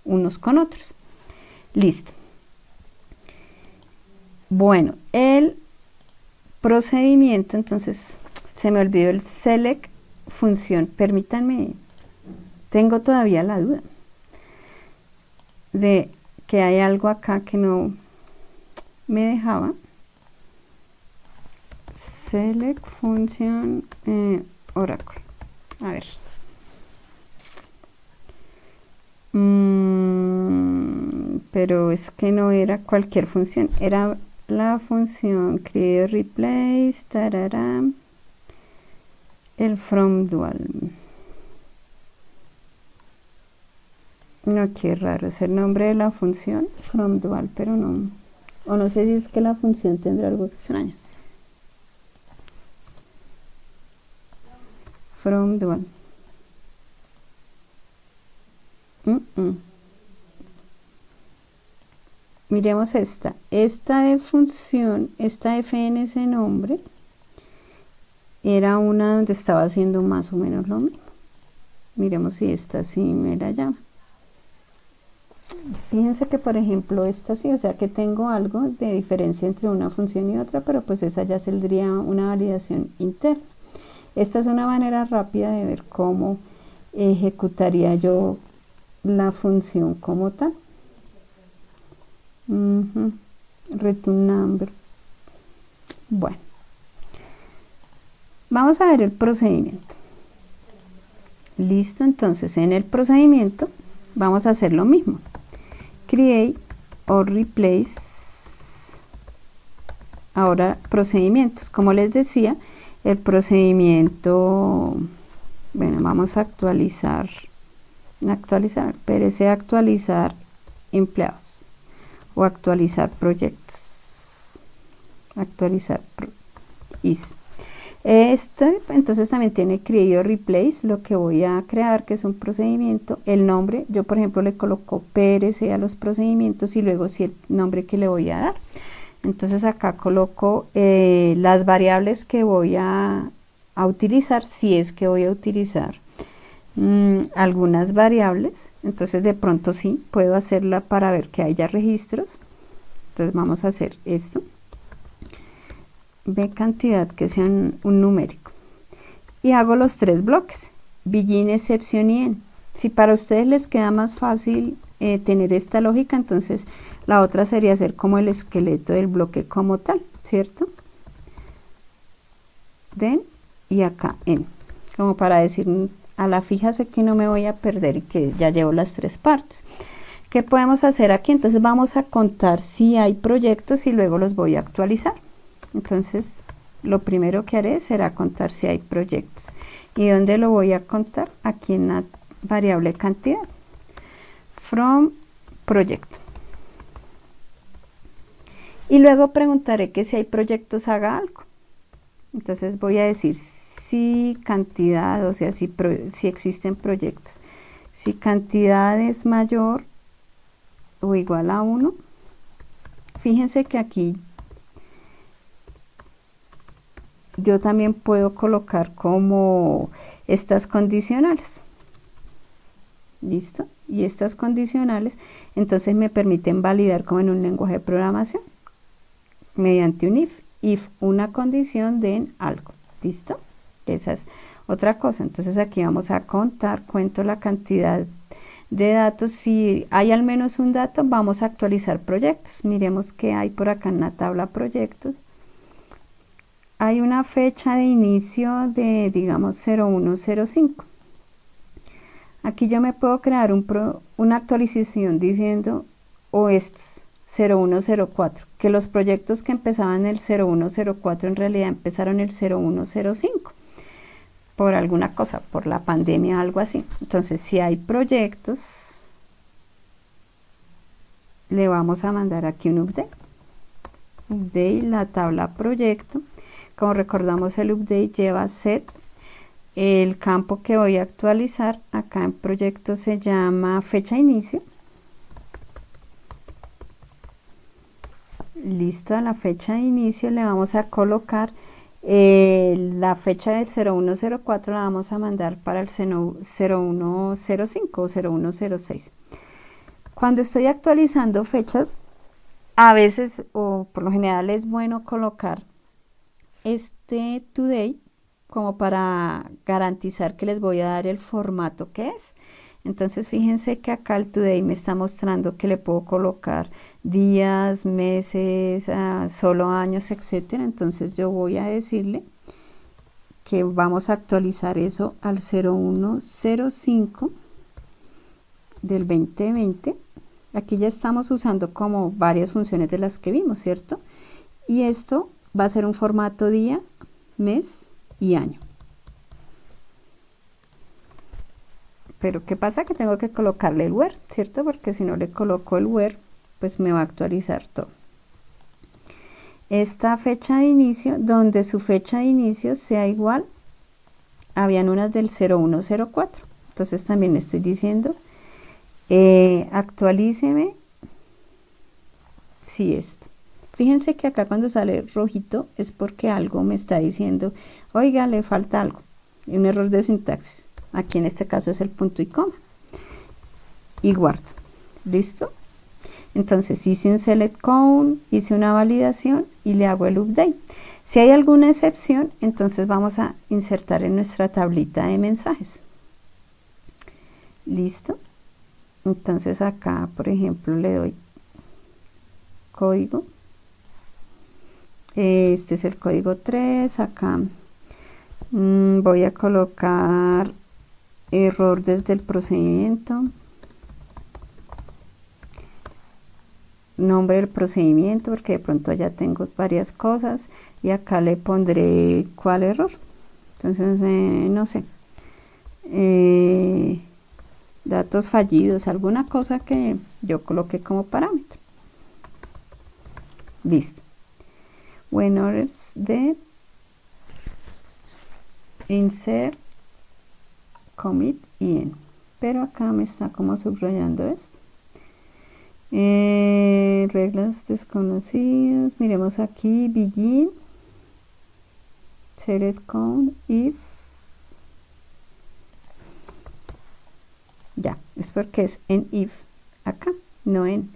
Speaker 1: unos con otros. Listo. Bueno, el procedimiento, entonces se me olvidó el select función. Permítanme, tengo todavía la duda de que hay algo acá que no me dejaba. Select función Oracle. A ver. Pero es que no era cualquier función, era la función create replace, tarara, el from dual. No, qué raro, es el nombre de la función from dual, pero no, o no sé si es que la función tendrá algo extraño. From dual. Miremos esta de función, esta f en ese nombre, era una donde estaba haciendo más o menos lo mismo. Miremos si esta sí me la llama. Fíjense que por ejemplo esta sí, o sea que tengo algo de diferencia entre una función y otra, pero pues esa ya saldría una validación interna. Esta es una manera rápida de ver cómo ejecutaría yo la función como tal. Return number. Bueno, vamos a ver el procedimiento. Listo, entonces en el procedimiento vamos a hacer lo mismo. Create or replace. Ahora procedimientos, como les decía, el procedimiento, bueno, vamos a actualizar, perece actualizar empleados o actualizar proyectos, actualizar is. Entonces también tiene create or replace, lo que voy a crear, que es un procedimiento, el nombre, yo por ejemplo le coloco PRC a los procedimientos y luego sí el nombre que le voy a dar. Entonces acá coloco las variables que voy a utilizar, si es que voy a utilizar algunas variables. Entonces de pronto sí, puedo hacerla para ver que haya registros. Entonces vamos a hacer esto. Ve cantidad que sean un numérico. Y hago los tres bloques, begin, exception y end. Si para ustedes les queda más fácil tener esta lógica, entonces la otra sería hacer como el esqueleto del bloque como tal, ¿cierto? Then y acá end, como para decir a la fija sé que no me voy a perder y que ya llevo las tres partes. ¿Qué podemos hacer aquí? Entonces vamos a contar si hay proyectos y luego los voy a actualizar. Entonces lo primero que haré será contar si hay proyectos. ¿Y dónde lo voy a contar? Aquí en la variable cantidad. From proyecto. Y luego preguntaré que si hay proyectos haga algo. Entonces voy a decir si cantidad, o sea, si existen proyectos. Si cantidad es mayor o igual a 1, fíjense que aquí yo también puedo colocar como estas condicionales. ¿Listo? Y estas condicionales entonces me permiten validar como en un lenguaje de programación mediante un if una condición den algo. ¿Listo? Esa es otra cosa. Entonces aquí vamos a contar, cuento la cantidad de datos. Si hay al menos un dato, vamos a actualizar proyectos. Miremos qué hay por acá en la tabla proyectos. Hay una fecha de inicio de, digamos, 0105. Aquí yo me puedo crear una actualización diciendo, o estos, 0104, que los proyectos que empezaban el 0104 en realidad empezaron el 0105. por alguna cosa, por la pandemia o algo así. Entonces, si hay proyectos, le vamos a mandar aquí un update. Update, la tabla proyecto. Como recordamos, el update lleva set. El campo que voy a actualizar acá en proyecto se llama fecha de inicio. Listo, a la fecha de inicio le vamos a colocar la fecha del 0104, la vamos a mandar para el 0105 o 0106. Cuando estoy actualizando fechas, a veces o por lo general es bueno colocar este today como para garantizar que les voy a dar el formato que es. Entonces fíjense que acá el today me está mostrando que le puedo colocar días, meses, solo años, etcétera. Entonces yo voy a decirle que vamos a actualizar eso al 0105 del 2020. Aquí ya estamos usando como varias funciones de las que vimos, ¿cierto? Y esto va a ser un formato día, mes y año. Pero ¿qué pasa? Que tengo que colocarle el where, ¿cierto? Porque si no le coloco el where, pues me va a actualizar todo. Esta fecha de inicio, donde su fecha de inicio sea igual, habían unas del 0104. Entonces también le estoy diciendo, actualíceme si esto. Fíjense que acá cuando sale rojito es porque algo me está diciendo, oiga, le falta algo, un error de sintaxis. Aquí en este caso es el punto y coma. Y guardo. ¿Listo? Entonces hice un select count, hice una validación y le hago el update. Si hay alguna excepción, entonces vamos a insertar en nuestra tablita de mensajes. ¿Listo? Entonces acá, por ejemplo, le doy código. Este es el código 3. Acá voy a colocar error desde el procedimiento. Nombre del procedimiento, porque de pronto ya tengo varias cosas. Y acá le pondré cuál error. Entonces, no sé. Datos fallidos, alguna cosa que yo coloqué como parámetro. Listo. When orders de insert commit y en. Pero acá me está como subrayando esto. Reglas desconocidas. Miremos aquí begin select count if. Ya, es porque es en if acá, no en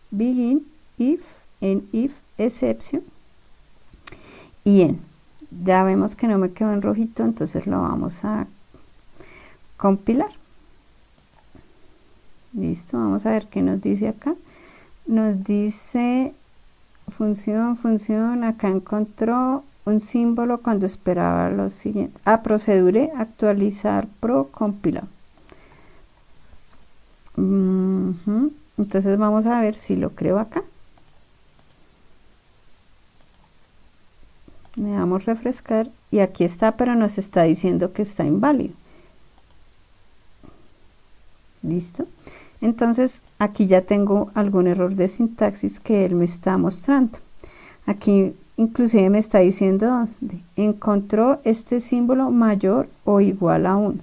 Speaker 1: begin if, en if exception y en. Ya vemos que no me quedó en rojito, entonces lo vamos a compilar. Listo, vamos a ver qué nos dice acá. Nos dice función, acá encontró un símbolo cuando esperaba lo siguiente. Procedure actualizar pro compilado. Entonces vamos a ver si lo creo acá. Le damos refrescar y aquí está, pero nos está diciendo que está inválido. Listo. Entonces aquí ya tengo algún error de sintaxis que él me está mostrando. Aquí inclusive me está diciendo dónde encontró este símbolo mayor o igual a 1.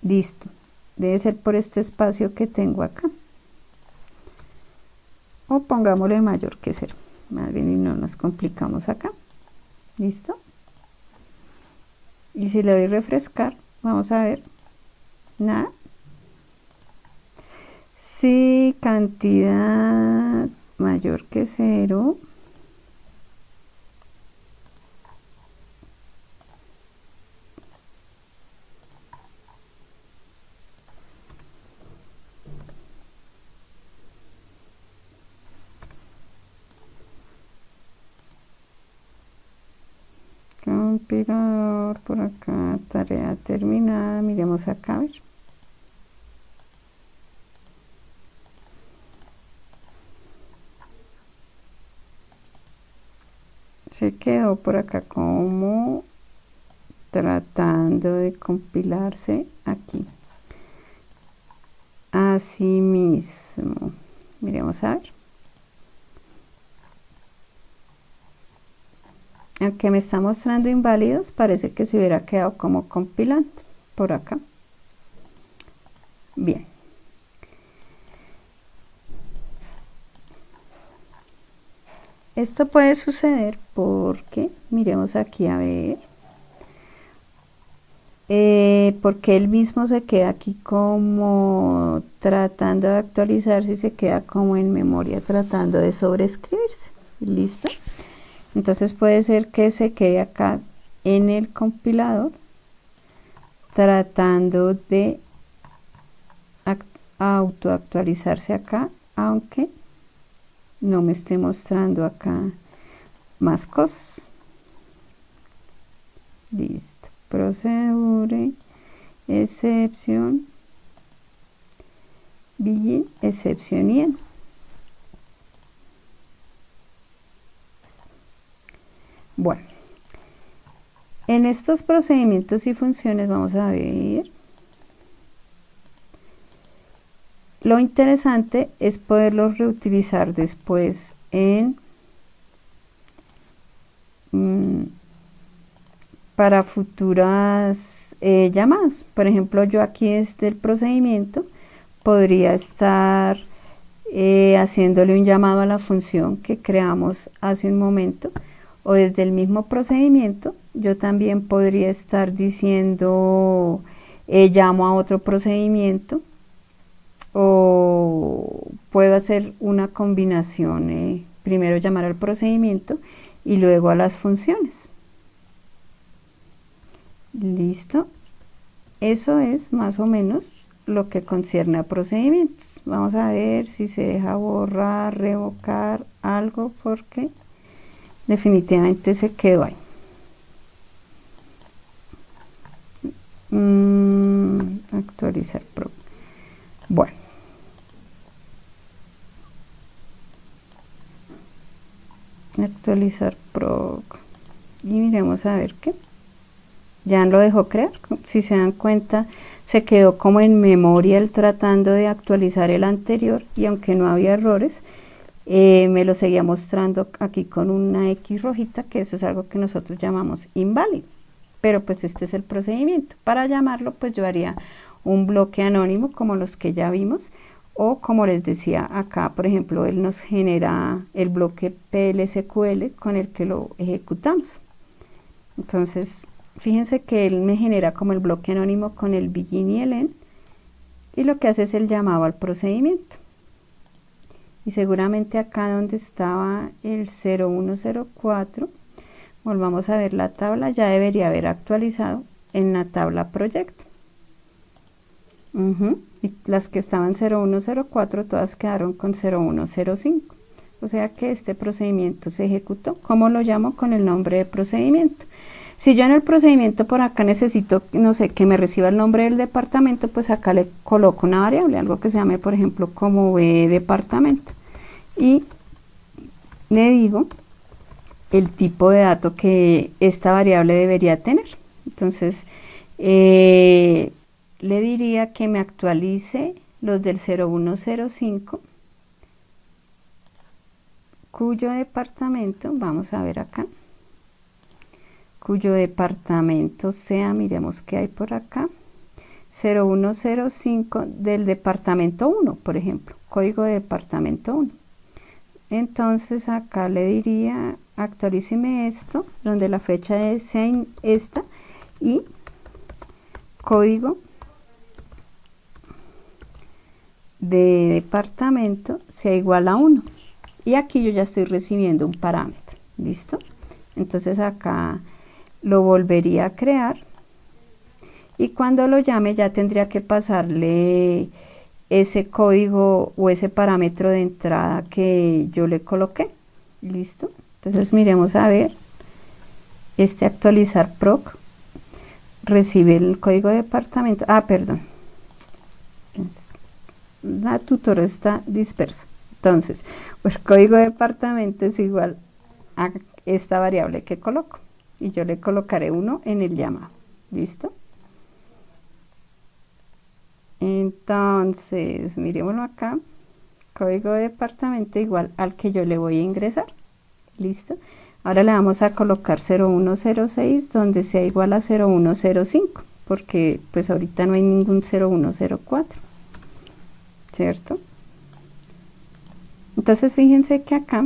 Speaker 1: Listo. Debe ser por este espacio que tengo acá. O pongámosle mayor que 0. Más bien y no nos complicamos acá. ¿Listo? Y si le doy refrescar, vamos a ver. Nada. Si cantidad mayor que 0. Compilador por acá, tarea terminada. Miremos acá a ver. Se quedó por acá como tratando de compilarse aquí. Asimismo, miremos a ver. Aunque me está mostrando inválidos, parece que se hubiera quedado como compilante por acá. Bien. Esto puede suceder porque, miremos aquí a ver, porque él mismo se queda aquí como tratando de actualizarse y se queda como en memoria tratando de sobreescribirse. ¿Listo? Entonces puede ser que se quede acá en el compilador tratando de autoactualizarse acá, aunque no me esté mostrando acá más cosas. Listo. Procedure, excepción, begin, excepción y end. Bueno, en estos procedimientos y funciones vamos a ver. Lo interesante es poderlos reutilizar después en para futuras llamadas. Por ejemplo, yo aquí desde el procedimiento podría estar haciéndole un llamado a la función que creamos hace un momento, o desde el mismo procedimiento yo también podría estar diciendo llamo a otro procedimiento, o puedo hacer una combinación, primero llamar al procedimiento y luego a las funciones. Listo, eso es más o menos lo que concierne a procedimientos. Vamos a ver si se deja borrar, revocar algo, porque definitivamente se quedó ahí. Actualizar pro. Bueno, actualizar pro y miremos a ver qué. Ya lo dejó crear. Si se dan cuenta, se quedó como en memoria el tratando de actualizar el anterior, y aunque no había errores, me lo seguía mostrando aquí con una X rojita, que eso es algo que nosotros llamamos inválido. Pero pues este es el procedimiento. Para llamarlo, pues yo haría un bloque anónimo como los que ya vimos, o como les decía acá, por ejemplo, él nos genera el bloque PLSQL con el que lo ejecutamos. Entonces, fíjense que él me genera como el bloque anónimo con el begin y el end, y lo que hace es el llamado al procedimiento. Y seguramente acá donde estaba el 0104, volvamos a ver la tabla, ya debería haber actualizado en la tabla proyecto. Y las que estaban 0104 todas quedaron con 0105. O sea que este procedimiento se ejecutó. ¿Cómo lo llamo? Con el nombre de procedimiento. Si yo en el procedimiento por acá necesito, no sé, que me reciba el nombre del departamento, pues acá le coloco una variable, algo que se llame, por ejemplo, como B departamento. Y le digo el tipo de dato que esta variable debería tener. Entonces, le diría que me actualice los del 0105, cuyo departamento, vamos a ver acá, cuyo departamento sea, miremos qué hay por acá, 0105 del departamento 1, por ejemplo, código de departamento 1. Entonces acá le diría, actualíceme esto, donde la fecha sea esta, y código de departamento sea igual a 1. Y aquí yo ya estoy recibiendo un parámetro. ¿Listo? Entonces acá lo volvería a crear, y cuando lo llame ya tendría que pasarle ese código o ese parámetro de entrada que yo le coloqué. ¿Listo? Entonces miremos a ver, este actualizar proc recibe el código de departamento, perdón, la tutora está dispersa. Entonces, pues el código de departamento es igual a esta variable que coloco, y yo le colocaré 1 en el llamado. ¿Listo? Entonces, miremoslo acá. Código de departamento igual al que yo le voy a ingresar. ¿Listo? Ahora le vamos a colocar 0106 donde sea igual a 0105, porque pues ahorita no hay ningún 0104, ¿cierto? Entonces fíjense que acá,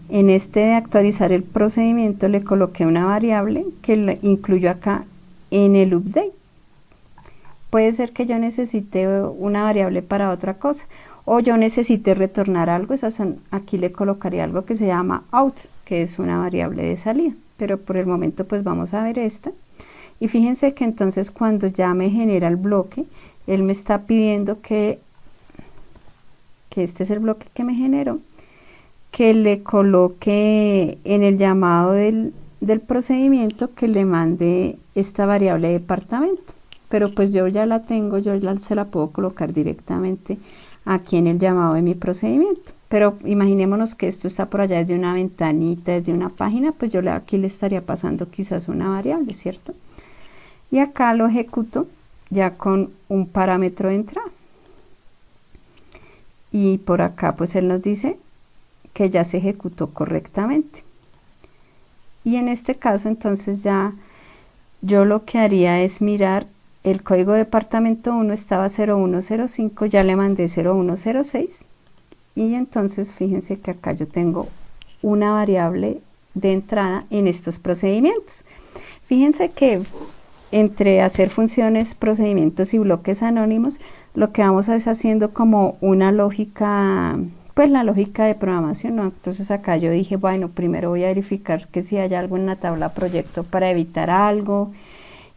Speaker 1: en este de actualizar el procedimiento, le coloqué una variable que la incluyo acá en el update. Puede ser que yo necesite una variable para otra cosa, o yo necesite retornar algo. Aquí le colocaría algo que se llama out, que es una variable de salida, pero por el momento pues vamos a ver esta. Y fíjense que entonces cuando ya me genera el bloque, él me está pidiendo que este es el bloque que me generó, que le coloque en el llamado del procedimiento, que le mande esta variable de departamento. Pero pues yo ya la tengo, se la puedo colocar directamente aquí en el llamado de mi procedimiento. Pero imaginémonos que esto está por allá desde una ventanita, desde una página, pues yo aquí le estaría pasando quizás una variable, ¿cierto? Y acá lo ejecuto ya con un parámetro de entrada. Y por acá pues él nos dice que ya se ejecutó correctamente. Y en este caso entonces ya yo lo que haría es mirar el código de departamento 1 estaba 0105, ya le mandé 0106 y entonces fíjense que acá yo tengo una variable de entrada en estos procedimientos. Fíjense que entre hacer funciones, procedimientos y bloques anónimos, lo que vamos a es haciendo como una lógica, pues la lógica de programación, ¿no? Entonces acá yo dije, bueno, primero voy a verificar que si hay algo en la tabla proyecto para evitar algo.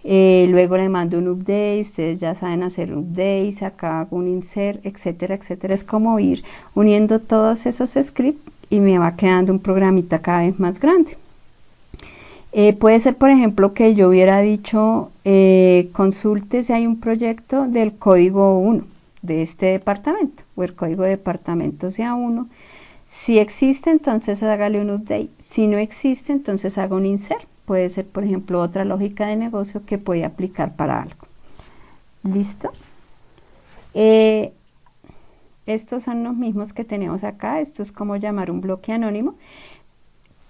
Speaker 1: Luego le mando un update, ustedes ya saben hacer updates, acá hago un insert, etcétera, etcétera. Es como ir uniendo todos esos scripts y me va quedando un programita cada vez más grande. Puede ser, por ejemplo, que yo hubiera dicho, consulte si hay un proyecto del código 1 de este departamento, o el código de departamento sea 1. Si existe, entonces hágale un update. Si no existe, entonces haga un insert. Puede ser, por ejemplo, otra lógica de negocio que puede aplicar para algo. ¿Listo? Estos son los mismos que tenemos acá. Esto es como llamar un bloque anónimo.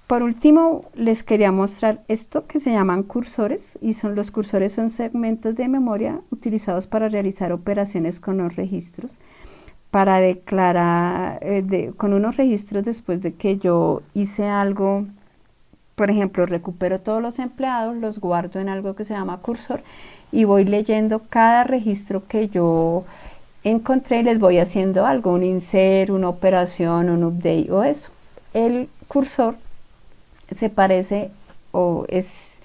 Speaker 1: Por último, les quería mostrar esto que se llaman cursores. Y los cursores son segmentos de memoria utilizados para realizar operaciones con los registros. Para declarar, con unos registros después de que yo hice algo. Por ejemplo, recupero todos los empleados, los guardo en algo que se llama cursor y voy leyendo cada registro que yo encontré y les voy haciendo algo, un insert, una operación, un update o eso. El cursor se parece o es,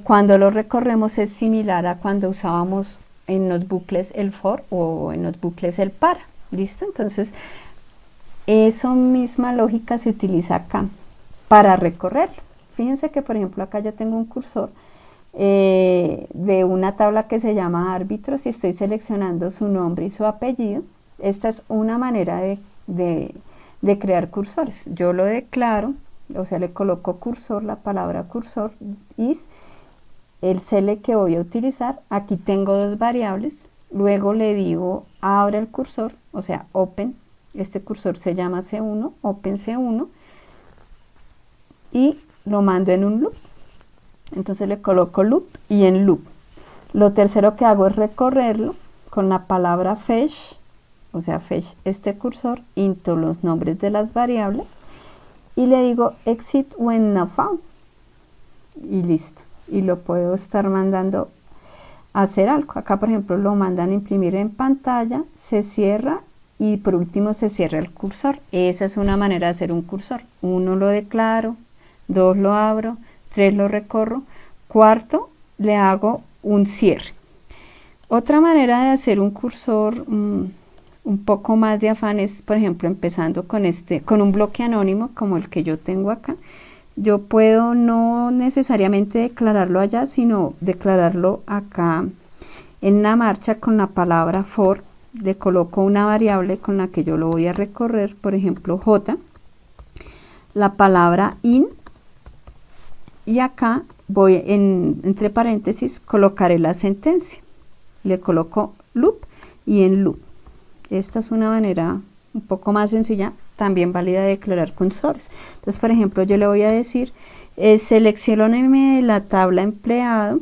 Speaker 1: cuando lo recorremos es similar a cuando usábamos en los bucles el for o en los bucles el para. ¿Listo? Entonces, esa misma lógica se utiliza acá para recorrerlo. Fíjense que por ejemplo acá ya tengo un cursor de una tabla que se llama árbitros y estoy seleccionando su nombre y su apellido. Esta es una manera de crear cursores. Yo lo declaro, o sea, le coloco cursor, la palabra cursor is el cele que voy a utilizar. Aquí tengo dos variables, luego le digo abre el cursor, o sea, open, este cursor se llama C1, open C1, y lo mando en un loop. Entonces le coloco loop y en loop. Lo tercero que hago es recorrerlo con la palabra fetch, o sea, fetch este cursor into los nombres de las variables y le digo exit when not found y listo. Y lo puedo estar mandando a hacer algo. Acá por ejemplo lo mandan a imprimir en pantalla, se cierra y por último se cierra el cursor. Esa es una manera de hacer un cursor. 1 lo declaro, 2 lo abro, 3 lo recorro, 4 le hago un cierre. Otra manera de hacer un cursor un poco más de afán es, por ejemplo, empezando con un bloque anónimo como el que yo tengo acá. Yo puedo no necesariamente declararlo allá, sino declararlo acá en la marcha con la palabra for. Le coloco una variable con la que yo lo voy a recorrer, por ejemplo, j, la palabra in, y acá voy entre paréntesis, colocaré la sentencia. Le coloco loop y en loop. Esta es una manera un poco más sencilla, también válida de declarar cursores. Entonces, por ejemplo, yo le voy a decir, seleccióneme de la tabla empleado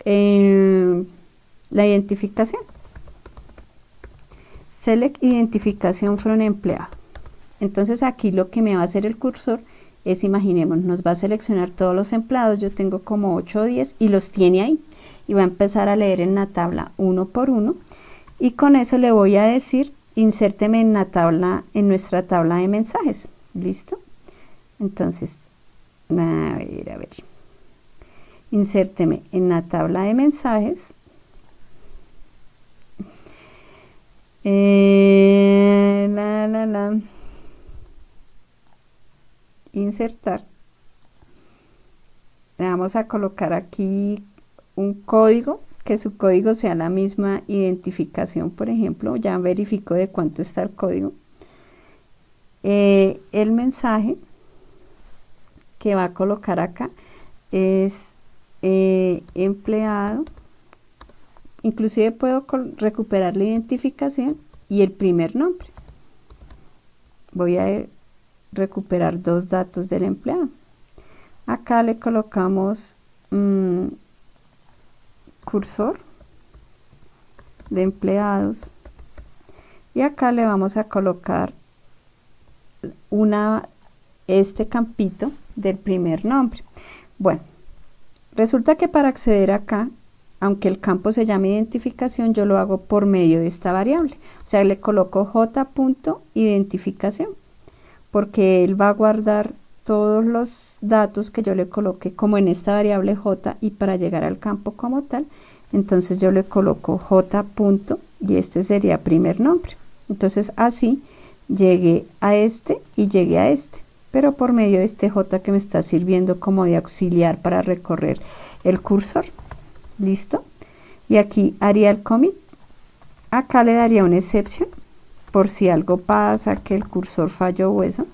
Speaker 1: la identificación. Select identificación from empleado. Entonces aquí lo que me va a hacer el cursor es, imaginemos, nos va a seleccionar todos los empleados, yo tengo como 8 o 10 y los tiene ahí. Y va a empezar a leer en la tabla uno por uno. Y con eso le voy a decir, insérteme en la tabla, en nuestra tabla de mensajes. ¿Listo? Entonces, a ver. Insérteme en la tabla de mensajes. Insertar. Le vamos a colocar aquí un código, que su código sea la misma identificación, por ejemplo. Ya verifico de cuánto está el código. El mensaje que va a colocar acá es empleado. Inclusive puedo recuperar la identificación y el primer nombre. Voy a recuperar 2 datos del empleado. Acá le colocamos cursor de empleados y acá le vamos a colocar este campito del primer nombre. Bueno, resulta que para acceder acá, aunque el campo se llame identificación, yo lo hago por medio de esta variable. O sea, le coloco j.identificación, porque él va a guardar todos los datos que yo le coloque como en esta variable j, y para llegar al campo como tal, entonces yo le coloco j. y este sería primer nombre. Entonces así llegué a este y llegué a este, pero por medio de este j que me está sirviendo como de auxiliar para recorrer el cursor. Listo. Y aquí haría el commit. Acá le daría una excepción por si algo pasa, que el cursor falló o eso.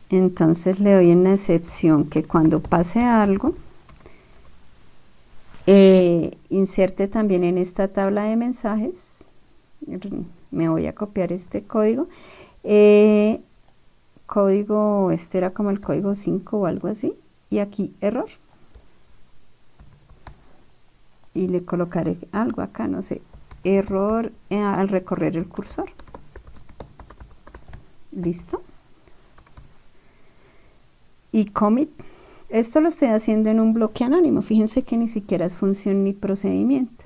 Speaker 1: Entonces le doy en la excepción que cuando pase algo, inserte también en esta tabla de mensajes. Me voy a copiar este código. Código, este era como el código 5 o algo así. Y aquí error. Y le colocaré algo acá, no sé, error al recorrer el cursor. Listo. Y commit. Esto lo estoy haciendo en un bloque anónimo. Fíjense que ni siquiera es función ni procedimiento.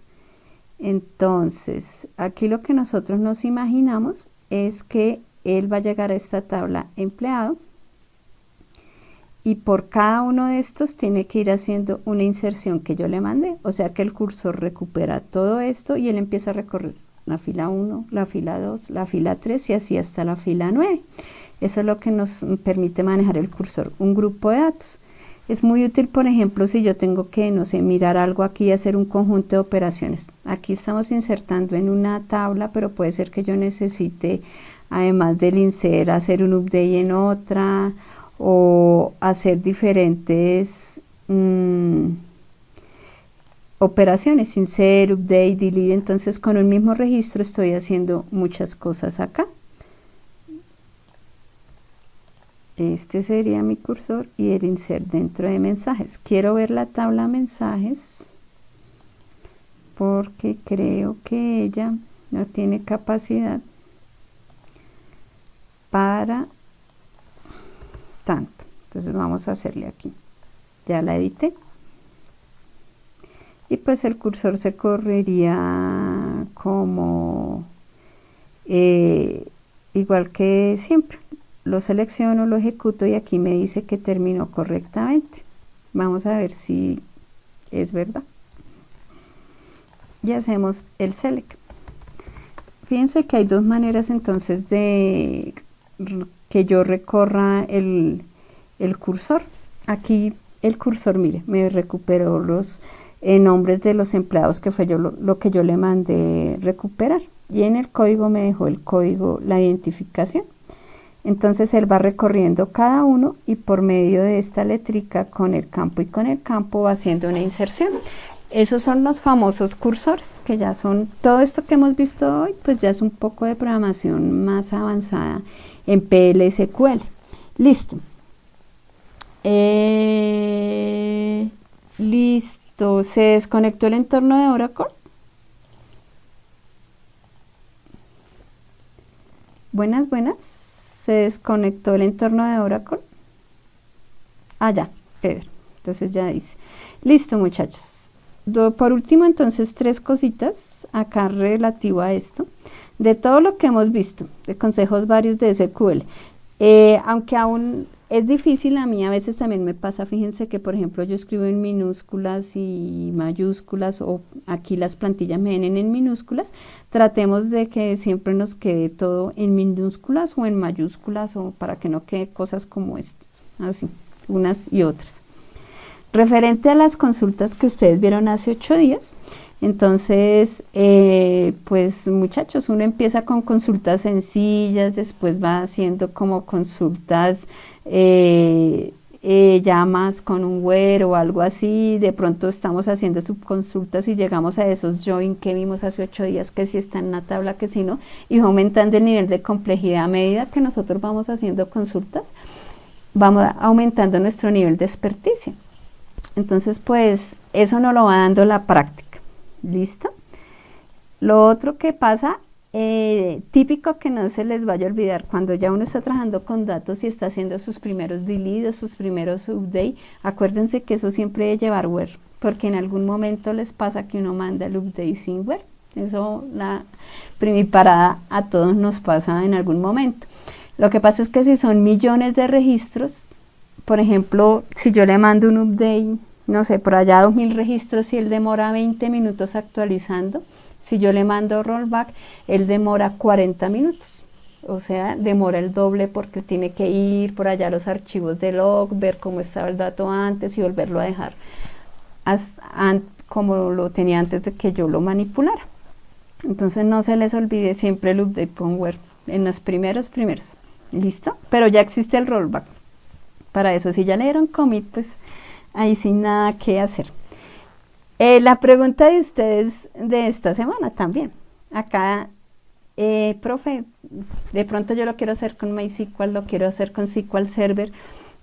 Speaker 1: Entonces, aquí lo que nosotros nos imaginamos es que él va a llegar a esta tabla empleado. Y por cada uno de estos tiene que ir haciendo una inserción que yo le mandé. O sea que el cursor recupera todo esto y él empieza a recorrer la fila 1, la fila 2, la fila 3 y así hasta la fila 9. Eso es lo que nos permite manejar el cursor, un grupo de datos. Es muy útil, por ejemplo, si yo tengo que, no sé, mirar algo aquí y hacer un conjunto de operaciones. Aquí estamos insertando en una tabla, pero puede ser que yo necesite, además del insert, hacer un update en otra, o hacer diferentes operaciones, insert, update, delete. Entonces con un mismo registro estoy haciendo muchas cosas acá. Este sería mi cursor y el insert dentro de mensajes. Quiero ver la tabla mensajes porque creo que ella no tiene capacidad para tanto. Entonces vamos a hacerle aquí. Ya la edité. Y pues el cursor se correría como igual que siempre. Lo selecciono, lo ejecuto y aquí me dice que terminó correctamente. Vamos a ver si es verdad. Y hacemos el select. Fíjense que hay dos maneras entonces de que yo recorra el cursor. Aquí el cursor, mire, me recuperó los nombres de los empleados que fue lo que yo le mandé recuperar. Y en el código me dejó el código, la identificación. Entonces él va recorriendo cada uno y por medio de esta letrica con el campo y con el campo va haciendo una inserción. Esos son los famosos cursores, que ya son todo esto que hemos visto hoy, pues ya es un poco de programación más avanzada en PL/SQL. Listo. Listo. ¿Se desconectó el entorno de Oracle? Buenas, buenas. ¿Se desconectó el entorno de Oracle? Ah, ya, Pedro. Entonces ya dice. Listo, muchachos. Por último, entonces, 3 cositas acá relativo a esto. De todo lo que hemos visto, de consejos varios de SQL. Aunque aún es difícil, a mí a veces también me pasa, fíjense que por ejemplo yo escribo en minúsculas y mayúsculas, o aquí las plantillas me vienen en minúsculas. Tratemos de que siempre nos quede todo en minúsculas o en mayúsculas, o para que no quede cosas como estas, así, unas y otras. Referente a las consultas que ustedes vieron hace 8 días, entonces, pues muchachos, uno empieza con consultas sencillas, después va haciendo como consultas ya más con un where o algo así. De pronto estamos haciendo subconsultas y llegamos a esos join que vimos hace 8 días, que si está en una tabla, que si no, y va aumentando el nivel de complejidad a medida que nosotros vamos haciendo consultas, vamos aumentando nuestro nivel de experticia. Entonces, pues eso nos lo va dando la práctica. ¿Listo? Lo otro que pasa, típico que no se les vaya a olvidar, cuando ya uno está trabajando con datos y está haciendo sus primeros deletes, sus primeros updates, acuérdense que eso siempre debe llevar where, porque en algún momento les pasa que uno manda el update sin where. Eso, la primiparada, a todos nos pasa en algún momento. Lo que pasa es que si son millones de registros, por ejemplo, si yo le mando un update, no sé, por allá 2000 registros y él demora 20 minutos actualizando, si yo le mando rollback, él demora 40 minutos. O sea, demora el doble porque tiene que ir por allá a los archivos de log, ver cómo estaba el dato antes y volverlo a dejar como lo tenía antes de que yo lo manipulara. Entonces no se les olvide siempre el update con where en los primeros. ¿Listo? Pero ya existe el rollback. Para eso, si ya le dieron commit, pues ahí sin nada que hacer. La pregunta de ustedes de esta semana también. Acá, profe, de pronto yo lo quiero hacer con MySQL, lo quiero hacer con SQL Server.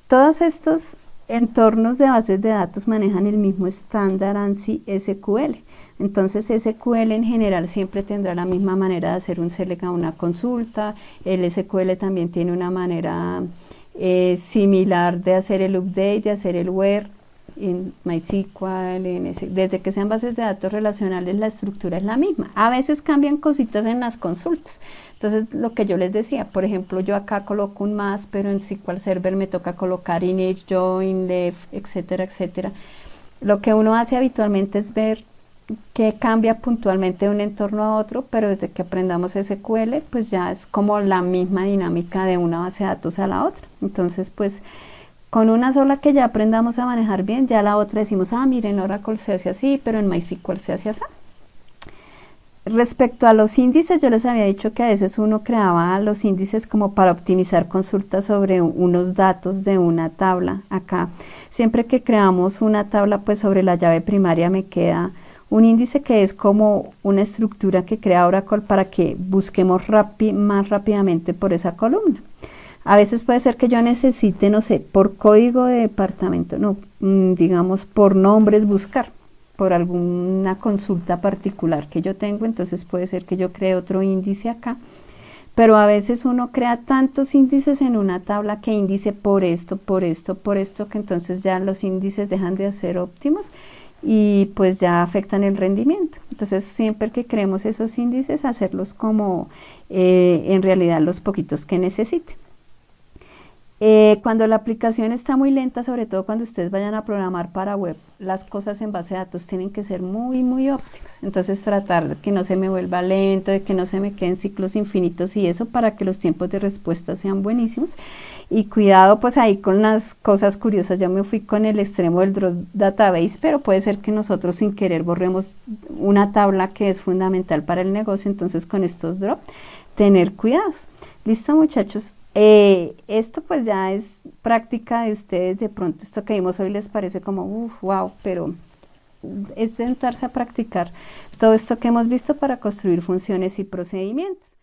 Speaker 1: Todos estos entornos de bases de datos manejan el mismo estándar ANSI SQL. Entonces SQL en general siempre tendrá la misma manera de hacer un select a una consulta. El SQL también tiene una manera similar de hacer el update, de hacer el where en MySQL, desde que sean bases de datos relacionales la estructura es la misma. A veces cambian cositas en las consultas. Entonces lo que yo les decía, por ejemplo, yo acá coloco un más, pero en SQL Server me toca colocar init, join, def, etcétera, etcétera. Lo que uno hace habitualmente es ver qué cambia puntualmente de un entorno a otro, pero desde que aprendamos SQL, pues ya es como la misma dinámica de una base de datos a la otra. Entonces, pues con una sola que ya aprendamos a manejar bien, ya la otra decimos, ah, miren, Oracle se hace así, pero en MySQL se hace así. Respecto a los índices, yo les había dicho que a veces uno creaba los índices como para optimizar consultas sobre unos datos de una tabla. Acá, siempre que creamos una tabla, pues sobre la llave primaria me queda un índice que es como una estructura que crea Oracle para que busquemos más rápidamente por esa columna. A veces puede ser que yo necesite, no sé, por código de departamento, no, digamos por nombres buscar, por alguna consulta particular que yo tengo, entonces puede ser que yo cree otro índice acá, pero a veces uno crea tantos índices en una tabla que índice por esto, que entonces ya los índices dejan de ser óptimos y pues ya afectan el rendimiento. Entonces siempre que creemos esos índices, hacerlos como en realidad los poquitos que necesite. Cuando la aplicación está muy lenta, sobre todo cuando ustedes vayan a programar para web, las cosas en base de datos tienen que ser muy ópticas. Entonces tratar de que no se me vuelva lento, de que no se me queden ciclos infinitos y eso, para que los tiempos de respuesta sean buenísimos. Y cuidado pues ahí con las cosas curiosas. Yo me fui con el extremo del drop database, pero puede ser que nosotros sin querer borremos una tabla que es fundamental para el negocio. Entonces con estos drop, tener cuidados. Listo, muchachos. Esto pues ya es práctica de ustedes, de pronto esto que vimos hoy les parece como, uff, wow, pero es sentarse a practicar todo esto que hemos visto para construir funciones y procedimientos.